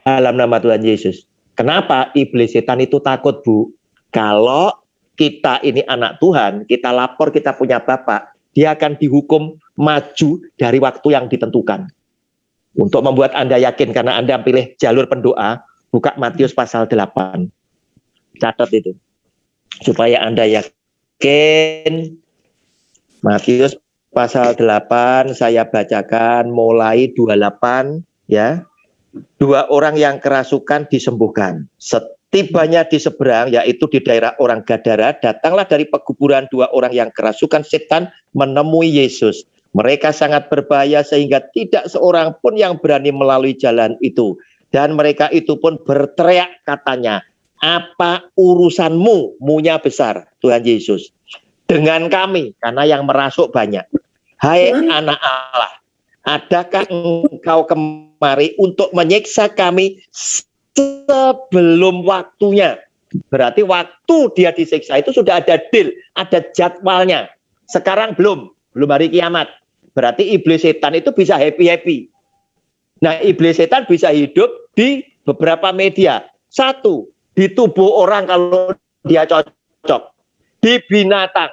Dalam nama Tuhan Yesus. Kenapa iblis setan itu takut, Bu? Kalau kita ini anak Tuhan, kita lapor, kita punya Bapak, dia akan dihukum maju dari waktu yang ditentukan. Untuk membuat Anda yakin, karena Anda pilih jalur pendoa, buka Matius pasal 8. Catat itu. Supaya Anda yakin, Matius pasal 8, saya bacakan mulai 28, ya. 2 orang yang kerasukan disembuhkan. Setibanya di seberang, yaitu di daerah orang Gadara, datanglah dari pekuburan 2 orang yang kerasukan setan menemui Yesus. Mereka sangat berbahaya sehingga tidak seorang pun yang berani melalui jalan itu. Dan mereka itu pun berteriak katanya, apa urusanmu, munya besar, Tuhan Yesus, dengan kami, karena yang merasuk banyak. Hai anak Allah, adakah engkau kemari untuk menyiksa kami sebelum waktunya? Berarti waktu dia disiksa itu sudah ada deal, ada jadwalnya. Sekarang belum hari kiamat. Berarti iblis setan itu bisa happy-happy. Nah, iblis setan bisa hidup di beberapa media. 1, di tubuh orang kalau dia cocok. Di binatang,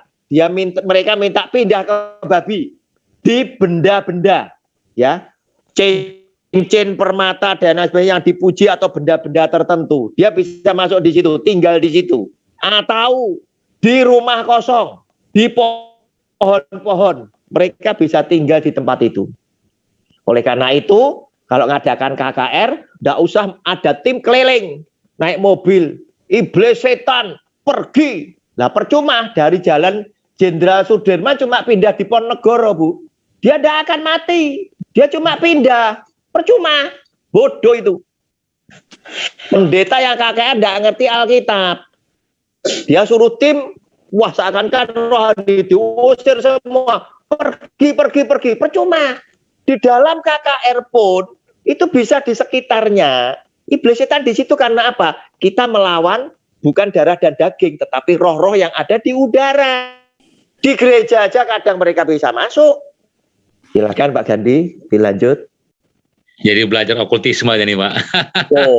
mereka minta pindah ke babi. Di benda-benda, ya, cincin, permata, dan sebagainya yang dipuji atau benda-benda tertentu, dia bisa masuk di situ, tinggal di situ. Atau di rumah kosong, di pohon-pohon, mereka bisa tinggal di tempat itu. Oleh karena itu, kalau ngadakan KKR, tidak usah ada tim keliling, naik mobil, iblis setan pergi. Lah percuma, dari jalan Jenderal Sudirman cuma pindah di Ponegoro, Bu. Dia tidak akan mati. Dia cuma pindah. Percuma. Bodoh itu. Pendeta yang KKR tidak ngerti Alkitab. Dia suruh tim, wah seakan-akan rohani diusir semua. Pergi. Percuma. Di dalam KKR pun, itu bisa di sekitarnya. Iblis setan di situ karena apa? Kita melawan bukan darah dan daging, tetapi roh-roh yang ada di udara. Di gereja aja kadang mereka bisa masuk. Silakan Pak Gandhi, dilanjut. Jadi belajar okultisme ini, Pak. Oh,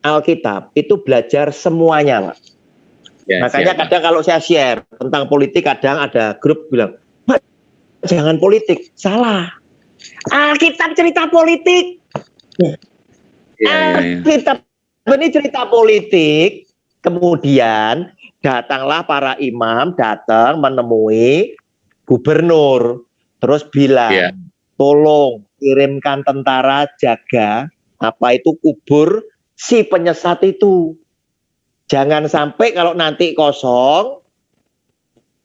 Alkitab itu belajar semuanya, Pak. Ya, makanya siap, kadang kalau saya share tentang politik, kadang ada grup bilang, Pak, jangan politik. Salah. Alkitab cerita politik. Alkitab ini cerita politik. Kemudian datanglah para imam, datang menemui gubernur, terus bilang, tolong kirimkan tentara jaga kubur si penyesat itu. Jangan sampai kalau nanti kosong,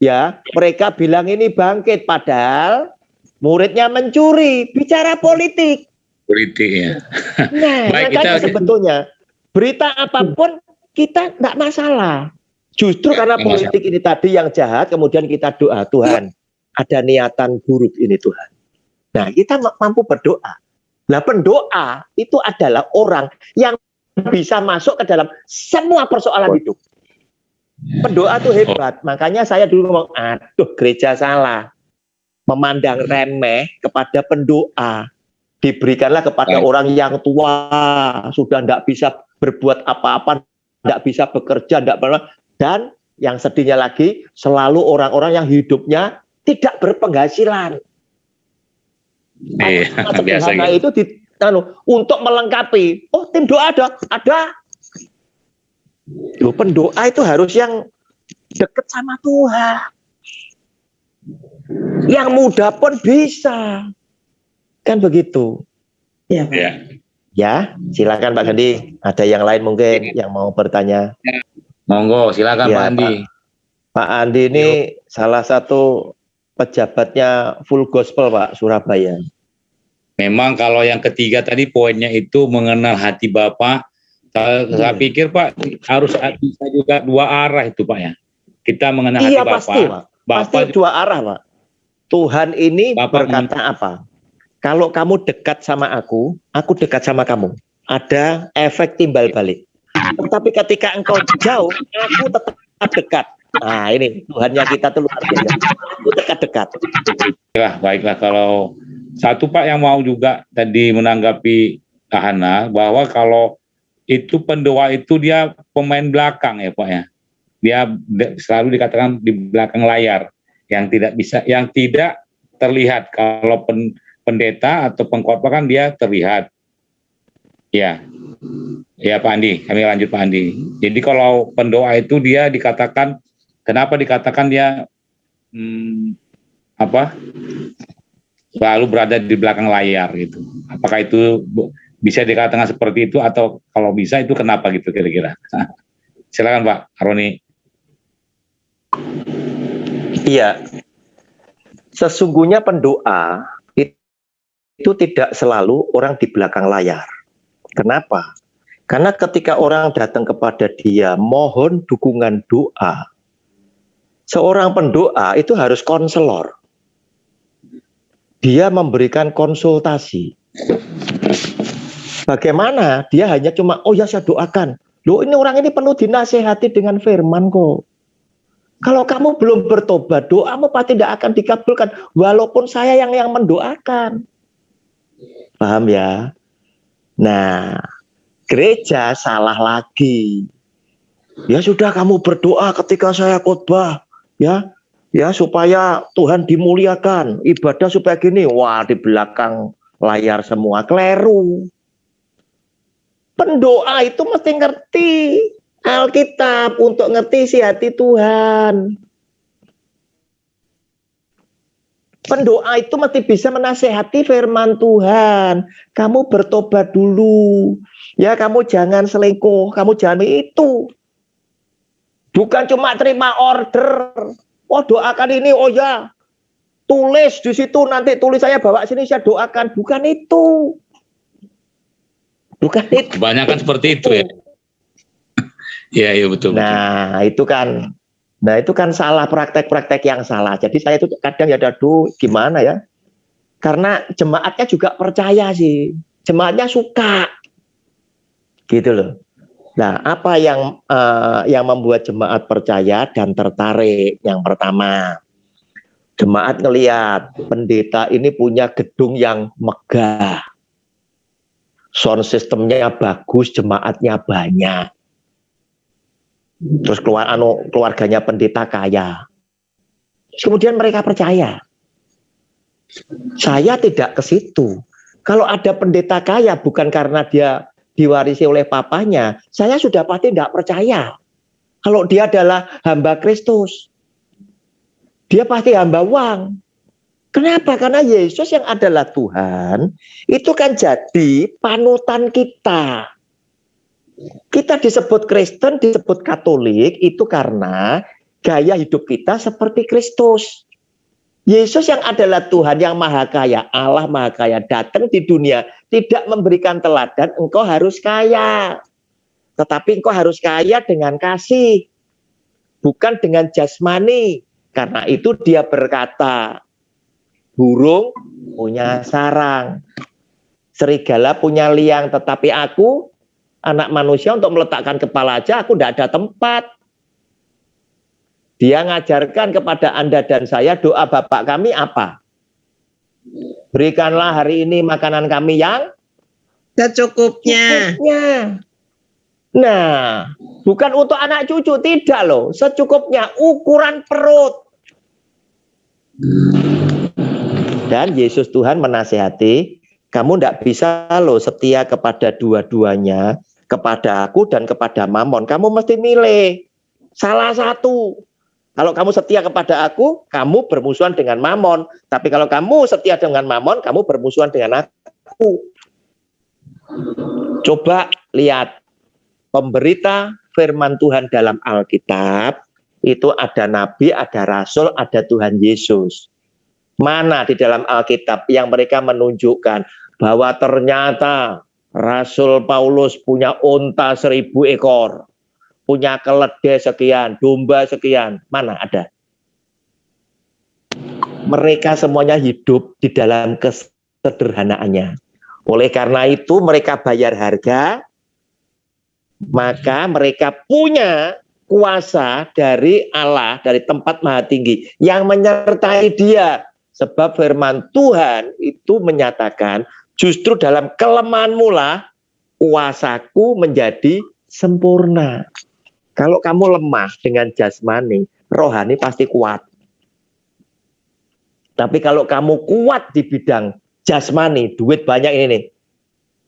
ya mereka bilang ini bangkit, padahal muridnya mencuri, bicara politik. Politik ya. Nah, makanya sebetulnya berita apapun kita tidak masalah. Justru karena politik ini tadi yang jahat, kemudian kita doa, Tuhan, ada niatan buruk ini Tuhan. Nah, kita mampu berdoa. Nah, pendoa itu adalah orang yang bisa masuk ke dalam semua persoalan hidup. Pendoa itu hebat. Makanya saya dulu ngomong, aduh gereja salah. Memandang remeh kepada pendoa. Diberikanlah kepada orang yang tua, sudah tidak bisa berbuat apa-apa, tidak bisa bekerja, tidak pernah. Dan yang sedihnya lagi, selalu orang-orang yang hidupnya tidak berpenghasilan. Biasa gitu. Itu untuk melengkapi. Oh, tim doa ada. Loh, pendoa itu harus yang dekat sama Tuhan. Yang muda pun bisa. Kan begitu. Ya. Ya, silakan Pak Andi. Ada yang lain mungkin yang mau bertanya. Monggo, silakan Pak Andi. Pak Andi ini salah satu pejabatnya Full Gospel Pak, Surabaya. Memang kalau yang ketiga tadi poinnya itu mengenal hati Bapak. Saya pikir Pak harus bisa juga dua arah itu Pak ya. Kita mengenal hati Bapak. Pasti Pak. Pasti dua arah Pak. Tuhan ini berkata apa? Kalau kamu dekat sama aku dekat sama kamu. Ada efek timbal balik. Tetapi ketika engkau jauh, aku tetap dekat. Nah ini Tuhannya kita tuh luar biasa. Aku dekat-dekat. Baiklah kalau satu Pak yang mau juga tadi menanggapi Hana bahwa kalau itu pendoa itu dia pemain belakang ya Pak ya. Dia selalu dikatakan di belakang layar yang tidak terlihat. Kalau pendeta atau pengkhotbah kan dia terlihat. Ya Pak Andi, kami lanjut Pak Andi. Jadi kalau pendoa itu dia dikatakan, kenapa dikatakan dia selalu berada di belakang layar gitu. Apakah itu bisa dikatakan seperti itu atau kalau bisa itu kenapa gitu kira-kira? Silakan Pak Roni. Iya. Sesungguhnya pendoa itu tidak selalu orang di belakang layar. Kenapa? Karena ketika orang datang kepada dia mohon dukungan doa, seorang pendoa itu harus konselor. Dia memberikan konsultasi. Bagaimana? Dia hanya cuma, oh ya saya doakan. Loh ini orang ini perlu dinasehati dengan firman kok. Kalau kamu belum bertobat, doamu pasti tidak akan dikabulkan. Walaupun saya yang mendoakan. Paham ya? Nah, gereja salah lagi. Ya sudah kamu berdoa ketika saya khotbah. Ya supaya Tuhan dimuliakan, ibadah supaya gini, wah di belakang layar semua, keliru. Pendoa itu mesti ngerti Alkitab untuk ngerti isi hati Tuhan. Pendoa itu mesti bisa menasehati firman Tuhan. Kamu bertobat dulu, ya kamu jangan selingkuh, kamu jangan itu. Bukan cuma terima order. Oh doakan ini, oh ya tulis di situ nanti tulis saya bawa sini saya doakan. Bukan itu. Kebanyakan seperti itu ya. Iya betul. Nah itu kan salah, praktek-praktek yang salah. Jadi saya itu kadang ya gimana ya? Karena jemaatnya juga percaya sih, jemaatnya suka, gitu loh. Nah, apa yang membuat jemaat percaya dan tertarik? Yang pertama, jemaat ngelihat pendeta ini punya gedung yang megah, sound systemnya bagus, jemaatnya banyak, terus keluarganya pendeta kaya. Kemudian mereka percaya. Saya tidak ke situ. Kalau ada pendeta kaya bukan karena dia diwarisi oleh papanya, saya sudah pasti tidak percaya. Kalau dia adalah hamba Kristus, dia pasti hamba uang. Kenapa? Karena Yesus yang adalah Tuhan itu kan jadi panutan kita. Kita disebut Kristen, disebut Katolik itu karena gaya hidup kita seperti Kristus. Yesus yang adalah Tuhan yang maha kaya, Allah maha kaya, datang di dunia tidak memberikan teladan engkau harus kaya. Tetapi engkau harus kaya dengan kasih, bukan dengan jasmani. Karena itu dia berkata, burung punya sarang, serigala punya liang, tetapi aku, anak manusia, untuk meletakkan kepala aja aku tidak ada tempat. Dia ngajarkan kepada Anda dan saya doa Bapak kami apa? Berikanlah hari ini makanan kami yang secukupnya. Nah, bukan untuk anak cucu, tidak loh. Secukupnya, ukuran perut. Dan Yesus Tuhan menasihati, kamu tidak bisa loh setia kepada dua-duanya, kepada aku dan kepada Mamon. Kamu mesti milih salah satu. Kalau kamu setia kepada aku, kamu bermusuhan dengan Mamon. Tapi kalau kamu setia dengan Mamon, kamu bermusuhan dengan aku. Coba lihat pemberita firman Tuhan dalam Alkitab, itu ada nabi, ada rasul, ada Tuhan Yesus. Mana di dalam Alkitab yang mereka menunjukkan bahwa ternyata Rasul Paulus punya unta 1000 ekor, punya keledai sekian, domba sekian, mana ada? Mereka semuanya hidup di dalam kesederhanaannya. Oleh karena itu mereka bayar harga, maka mereka punya kuasa dari Allah, dari tempat maha tinggi yang menyertai dia. Sebab firman Tuhan itu menyatakan justru dalam kelemahanmu lah kuasaku menjadi sempurna. Kalau kamu lemah dengan jasmani, rohani pasti kuat. Tapi kalau kamu kuat di bidang jasmani, duit banyak ini nih,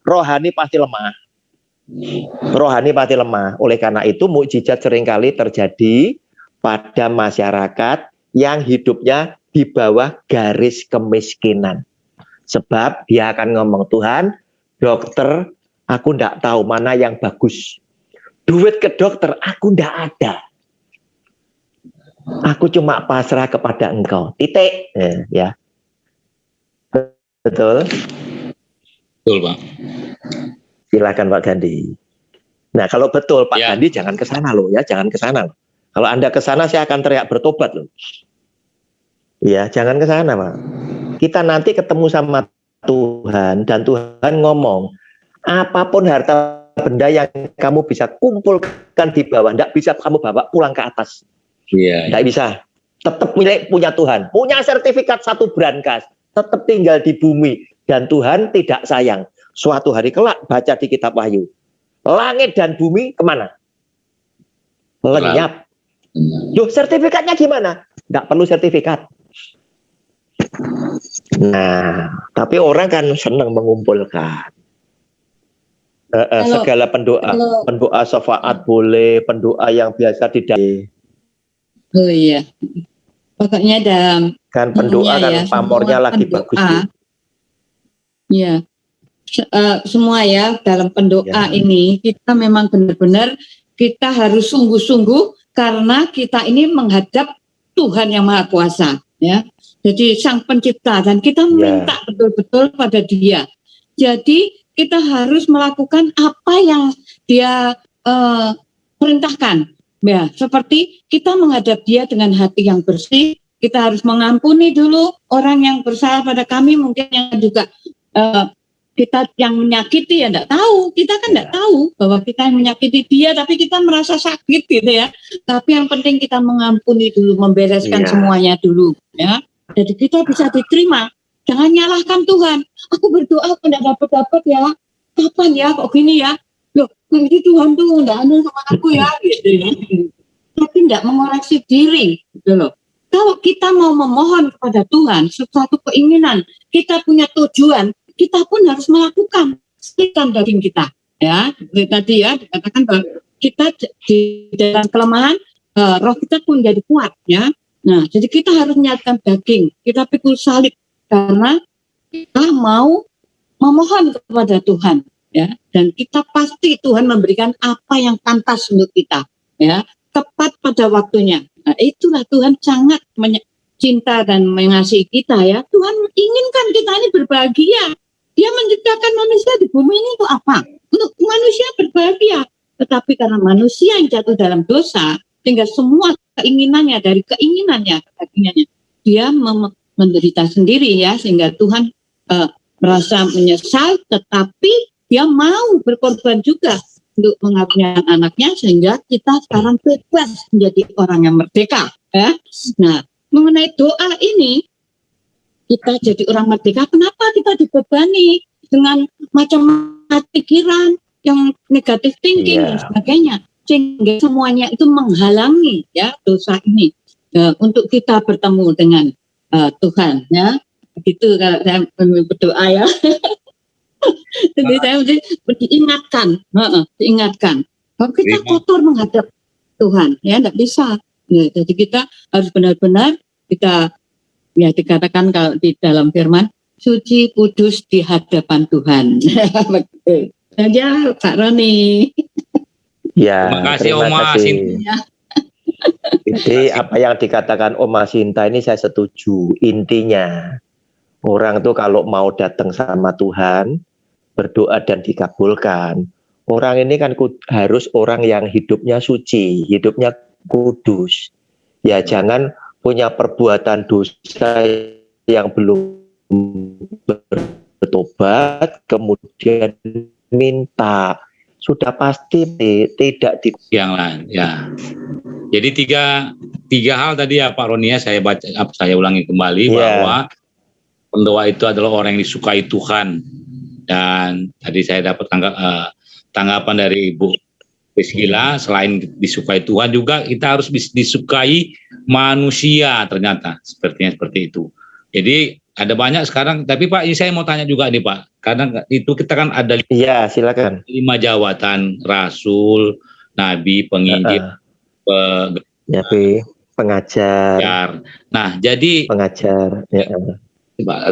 rohani pasti lemah. Rohani pasti lemah. Oleh karena itu mukjizat seringkali terjadi pada masyarakat yang hidupnya di bawah garis kemiskinan. Sebab dia akan ngomong, Tuhan, dokter, aku tidak tahu mana yang bagus. Duit ke dokter, aku tidak ada. Aku cuma pasrah kepada engkau. Titik. Ya. Betul? Betul, Pak. Silakan Pak Gandhi. Nah, kalau betul Pak Gandhi jangan ke sana loh ya, jangan ke sana. Kalau Anda ke sana saya akan teriak bertobat loh. Ya, jangan ke sana, Pak. Kita nanti ketemu sama Tuhan dan Tuhan ngomong, apapun harta benda yang kamu bisa kumpulkan di bawah, tidak bisa kamu bawa pulang ke atas. Iya. Tidak bisa. Tetap milik punya Tuhan. Punya sertifikat 1 brankas. Tetap tinggal di bumi dan Tuhan tidak sayang. Suatu hari kelak baca di kitab Wahyu. Langit dan bumi kemana? Lenyap. Loh, sertifikatnya gimana? Tidak perlu sertifikat. Nah, tapi orang kan senang mengumpulkan. Segala pendoa syafaat boleh, pendoa yang biasa tidak. Oh iya, pokoknya ada kan pendoa kan ya, pamornya lagi pendoa, bagus. Ya, semua ya dalam pendoa ini kita memang benar-benar kita harus sungguh-sungguh karena kita ini menghadap Tuhan yang Maha Kuasa, ya. Jadi Sang Pencipta dan kita minta betul-betul pada Dia. Jadi kita harus melakukan apa yang Dia perintahkan. Ya, seperti kita menghadap Dia dengan hati yang bersih, kita harus mengampuni dulu orang yang bersalah pada kami, mungkin yang juga kita yang menyakiti ya enggak tahu, kita kan enggak tahu bahwa kita yang menyakiti dia, tapi kita merasa sakit gitu ya. Tapi yang penting kita mengampuni dulu, membereskan semuanya dulu, ya. Jadi kita bisa diterima. Jangan nyalahkan Tuhan. Aku berdoa enggak dapat ya. Kapan ya kok gini ya? Loh, ini Tuhan tuh enggak anu sama aku ya, gitu ya. Tapi enggak mengoreksi diri, gitu loh. Kalau kita mau memohon kepada Tuhan sesuatu keinginan, kita punya tujuan, kita pun harus melakukan sekitar daging kita, ya. Tadi ya dikatakan bahwa kita di dalam kelemahan roh kita pun jadi kuat, ya. Nah, jadi kita harus menyiapkan daging, kita pikul salib karena kita mau memohon kepada Tuhan, ya. Dan kita pasti Tuhan memberikan apa yang pantas untuk kita, ya, tepat pada waktunya. Nah, itulah Tuhan sangat cinta dan mengasihi kita, ya. Tuhan inginkan kita ini berbahagia. Dia menciptakan manusia di bumi ini untuk apa? Untuk manusia berbahagia. Tetapi karena manusia yang jatuh dalam dosa, sehingga semua keinginannya dari keinginannya, dia menderita sendiri, ya, sehingga Tuhan merasa menyesal, tetapi dia mau berkorban juga untuk mengaruniakan anaknya, sehingga kita sekarang bebas menjadi orang yang merdeka, ya. Nah, mengenai doa ini, kita jadi orang merdeka, kenapa kita dibebani dengan macam-macam pikiran yang negatif thinking dan sebagainya, sehingga semuanya itu menghalangi, ya, dosa ini untuk kita bertemu dengan Tuhan, ya. Begitu kalau saya berdoa, ya. Jadi saya mesti diingatkan bahwa kita kotor menghadap Tuhan, ya, tidak bisa. Ya, jadi kita harus benar-benar kita, ya, dikatakan kalau di dalam firman, suci kudus di hadapan Tuhan. Begitu. Ya, Pak Roni. Ya, terima kasih Oma Sinta. Jadi apa yang dikatakan Oma Sinta ini saya setuju. Intinya orang tuh kalau mau datang sama Tuhan, berdoa dan dikabulkan, orang ini kan harus orang yang hidupnya suci, hidupnya kudus. Ya, jangan punya perbuatan dosa yang belum bertobat, kemudian minta, sudah pasti tidak di yang lain, ya. Jadi tiga hal tadi, ya, Pak Roni, ya, saya ulangi kembali, bahwa pendoa itu adalah orang yang disukai Tuhan. Dan tadi saya dapat tanggapan dari Ibu Priscilla, selain disukai Tuhan juga kita harus disukai manusia, ternyata sepertinya seperti itu. Jadi ada banyak sekarang, tapi Pak, ini saya mau tanya juga nih Pak, karena itu kita kan ada silakan 5 jabatan, rasul, nabi, penginjil, pengajar. Nah, jadi pengajar,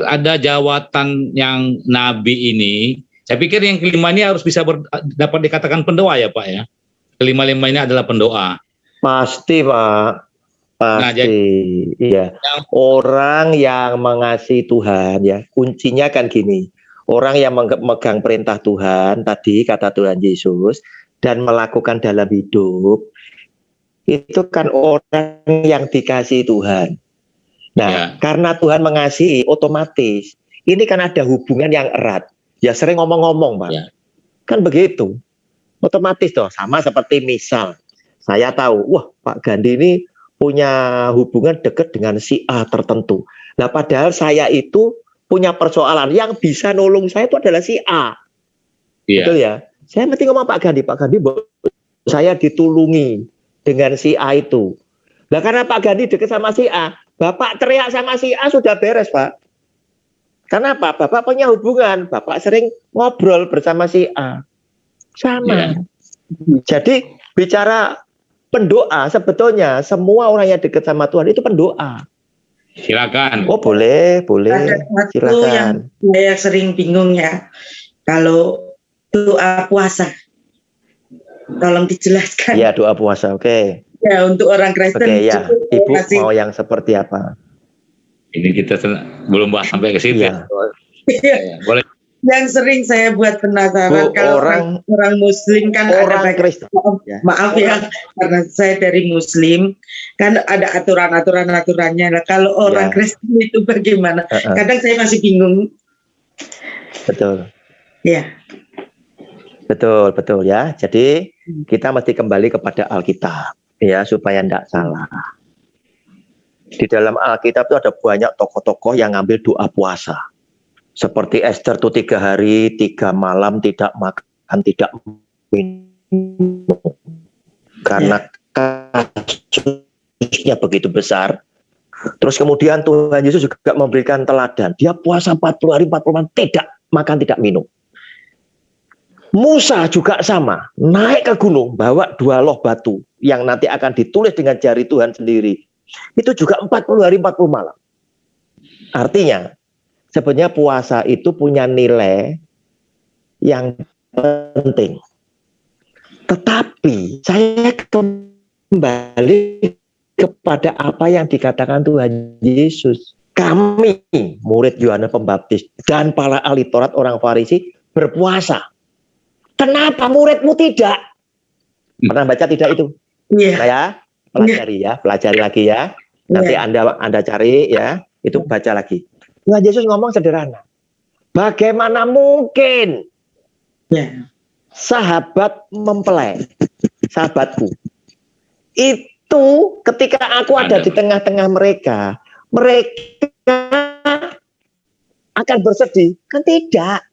ada jawatan yang nabi ini. Saya pikir yang kelima ini harus bisa dapat dikatakan pendoa, ya Pak, ya. Kelima-lima ini adalah pendoa. Pasti Pak. Pasti, nah, jadi, iya. Orang yang mengasihi Tuhan, ya, kuncinya kan gini. Orang yang memegang perintah Tuhan, tadi kata Tuhan Yesus, dan melakukan dalam hidup, itu kan orang yang dikasihi Tuhan. Nah, karena Tuhan mengasihi, otomatis ini kan ada hubungan yang erat. Ya, sering ngomong-ngomong, Pak. Kan begitu. Otomatis toh, sama seperti misal, saya tahu, wah, Pak Gandhi ini punya hubungan dekat dengan si A tertentu. Nah, padahal saya itu punya persoalan, yang bisa nolong saya itu adalah si A. Betul ya? Saya mesti ngomong Pak Gandhi, saya ditulungi dengan si A itu. Nah, karena Pak Gandhi dekat sama si A, Bapak teriak sama si A sudah beres, Pak. Karena apa? Bapak punya hubungan, Bapak sering ngobrol bersama si A. Sama. Jadi bicara pendoa, sebetulnya semua orang yang dekat sama Tuhan itu pendoa. Silakan. Oh, boleh. Silakan. Yang saya sering bingung, ya, kalau doa puasa, tolong dijelaskan. Ya, doa puasa, oke. Ya, untuk orang Kristen. Oke, ya. Ibu mau yang seperti apa? Ini kita belum bahas sampai ke situ. Ya. Boleh. Yang sering saya buat penasaran, kalau orang Muslim kan orang ada Kristen. Maaf ya, karena saya dari Muslim kan ada aturannya. Nah, kalau orang Kristen itu bagaimana? Kadang saya masih bingung. Betul. Ya. Betul ya. Jadi kita mesti kembali kepada Alkitab, ya, supaya tidak salah. Di dalam Alkitab itu ada banyak tokoh-tokoh yang ngambil doa puasa. Seperti Esther itu 3 hari 3 malam tidak makan, tidak minum. Karena kasusnya begitu besar. Terus kemudian Tuhan Yesus juga memberikan teladan. Dia puasa 40 hari 40 malam, tidak makan, tidak minum. Musa juga sama, naik ke gunung, bawa 2 loh batu yang nanti akan ditulis dengan jari Tuhan sendiri. Itu juga 40 hari 40 malam. Artinya sebenarnya puasa itu punya nilai yang penting. Tetapi saya kembali kepada apa yang dikatakan Tuhan Yesus. Kami, murid Yohanes Pembaptis dan para ahli Taurat orang Farisi berpuasa. Kenapa muridmu tidak? Pernah baca tidak itu? Iya. Nah ya, pelajari lagi ya. Nanti Anda cari ya, itu baca lagi. Tuhan Yesus ngomong sederhana. Bagaimana mungkin sahabat mempelai, sahabatku, itu ketika aku ada di tengah-tengah mereka akan bersedih? Kan tidak.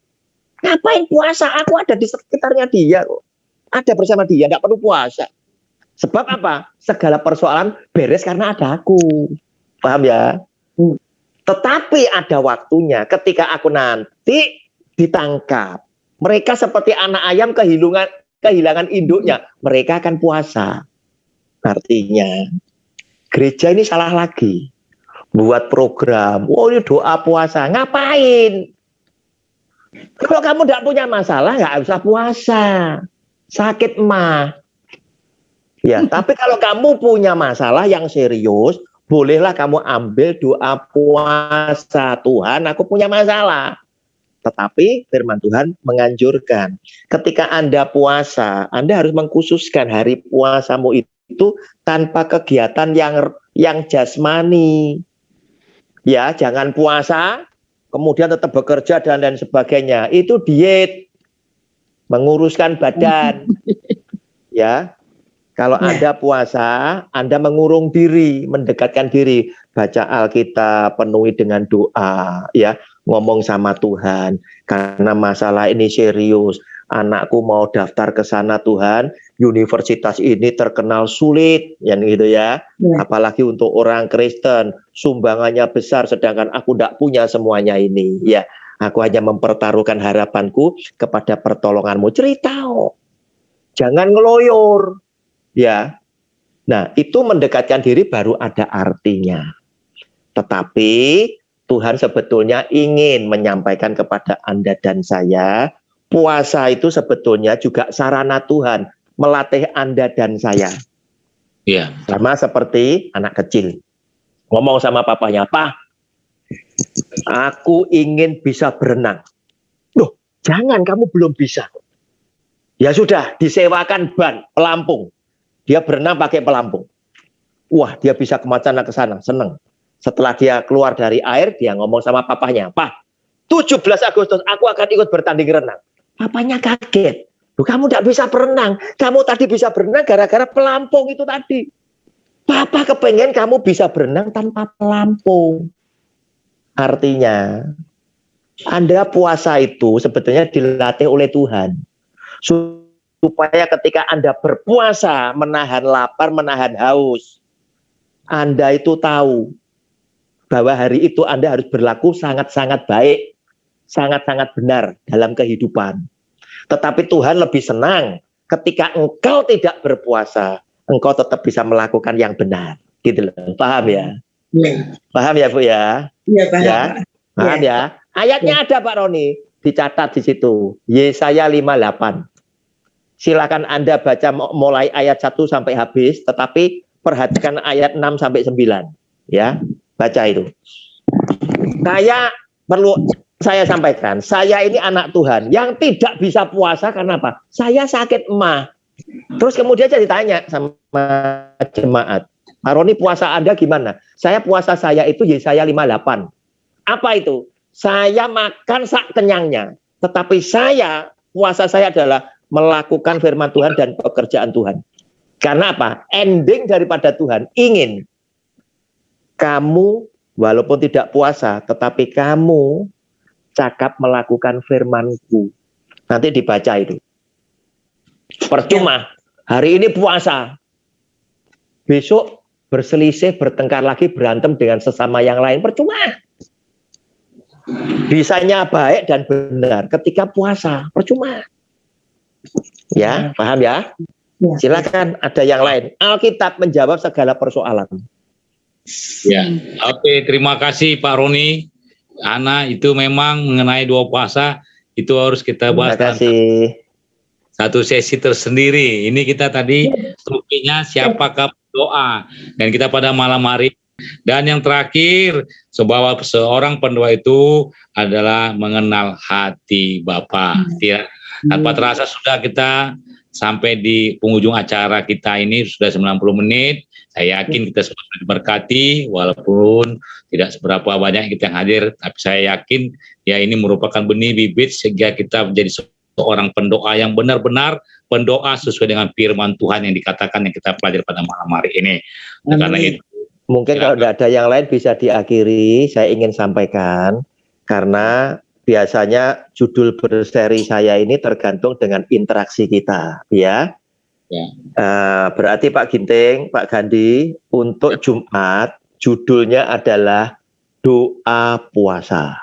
Ngapain puasa? Aku ada di sekitarnya dia kok. Ada bersama dia, tidak perlu puasa. Sebab apa? Segala persoalan beres karena ada aku. Paham ya? Tetapi ada waktunya ketika aku nanti ditangkap. Mereka seperti anak ayam kehilangan induknya. Mereka akan puasa. Artinya gereja ini salah lagi. Buat program. Oh, ini doa puasa. Ngapain? Kalau kamu tidak punya masalah, nggak usah puasa. Sakit mah. Ya, tapi kalau kamu punya masalah yang serius, bolehlah kamu ambil doa puasa. Tuhan, aku punya masalah. Tetapi firman Tuhan menganjurkan, ketika Anda puasa, Anda harus mengkhususkan hari puasamu itu tanpa kegiatan yang jasmani. Ya, jangan puasa, kemudian tetap bekerja dan lain sebagainya. Itu diet, menguruskan badan. Ya, kalau Anda puasa, Anda mengurung diri, mendekatkan diri, baca Alkitab, penuhi dengan doa, ya, ngomong sama Tuhan. Karena masalah ini serius, anakku mau daftar ke sana Tuhan, universitas ini terkenal sulit, yang gitu ya. Apalagi untuk orang Kristen, sumbangannya besar, sedangkan aku tidak punya semuanya ini. Ya, aku hanya mempertaruhkan harapanku kepada pertolonganmu. Cerita, jangan ngeloyor. Ya, nah itu mendekatkan diri baru ada artinya. Tetapi Tuhan sebetulnya ingin menyampaikan kepada Anda dan saya, puasa itu sebetulnya juga sarana Tuhan melatih Anda dan saya. Iya. Sama seperti anak kecil. Ngomong sama papanya, "Pak, aku ingin bisa berenang." Loh, jangan, kamu belum bisa. Ya sudah, disewakan ban, pelampung. Dia berenang pakai pelampung. Wah, dia bisa kemana ke sana, seneng. Setelah dia keluar dari air, dia ngomong sama papanya, "Pak, 17 Agustus aku akan ikut bertanding renang." Papanya kaget. Loh, kamu tidak bisa berenang. Kamu tadi bisa berenang gara-gara pelampung itu tadi. Papa kepengen kamu bisa berenang tanpa pelampung. Artinya, Anda puasa itu sebetulnya dilatih oleh Tuhan. Supaya ketika Anda berpuasa, menahan lapar, menahan haus, Anda itu tahu bahwa hari itu Anda harus berlaku sangat-sangat baik, sangat-sangat benar dalam kehidupan. Tetapi Tuhan lebih senang ketika engkau tidak berpuasa, engkau tetap bisa melakukan yang benar. Gitu loh. Paham ya? Ya. Paham ya, Bu ya? Iya, paham. Ya? Paham ya? Ayatnya ada, Pak Roni, dicatat di situ. Yesaya 58. Silakan Anda baca mulai ayat 1 sampai habis, tetapi perhatikan ayat 6 sampai 9. Ya, baca itu. Saya sampaikan, saya ini anak Tuhan yang tidak bisa puasa karena apa? Saya sakit emah. Terus kemudian saya ditanya sama jemaat, "Pak Roni, puasa Anda gimana?" Puasa saya itu Yesaya 58. Apa itu? Saya makan sak kenyangnya, tetapi puasa saya adalah melakukan firman Tuhan dan pekerjaan Tuhan. Karena apa? Ending daripada Tuhan ingin kamu walaupun tidak puasa, tetapi kamu cakap melakukan firman-Ku. Nanti dibaca itu. Percuma, hari ini puasa, besok berselisih, bertengkar lagi, berantem dengan sesama yang lain. Percuma. Bisanya baik dan benar ketika puasa. Percuma. Ya, paham ya? Silakan ada yang lain. Alkitab menjawab segala persoalan. Ya, oke, terima kasih Pak Roni. Ana, itu memang mengenai 2 puasa itu harus kita bahas Terima dalam kasih. satu sesi tersendiri. Ini kita tadi topiknya siapakah doa, dan kita pada malam hari. Dan yang terakhir, bahwa seorang pendoa itu adalah mengenal hati Bapa. Tanpa terasa sudah kita sampai di penghujung acara kita ini, sudah 90 menit. Saya yakin kita semua diberkati, walaupun tidak seberapa banyak kita yang hadir, tapi saya yakin ya ini merupakan benih bibit sehingga kita menjadi seorang pendoa yang benar-benar pendoa sesuai dengan firman Tuhan yang dikatakan yang kita pelajari pada malam hari ini. Karena itu mungkin kalau tidak ada yang lain bisa diakhiri, saya ingin sampaikan karena biasanya judul berseri saya ini tergantung dengan interaksi kita, ya. Berarti Pak Ginting, Pak Gandhi, untuk Jumat judulnya adalah doa puasa.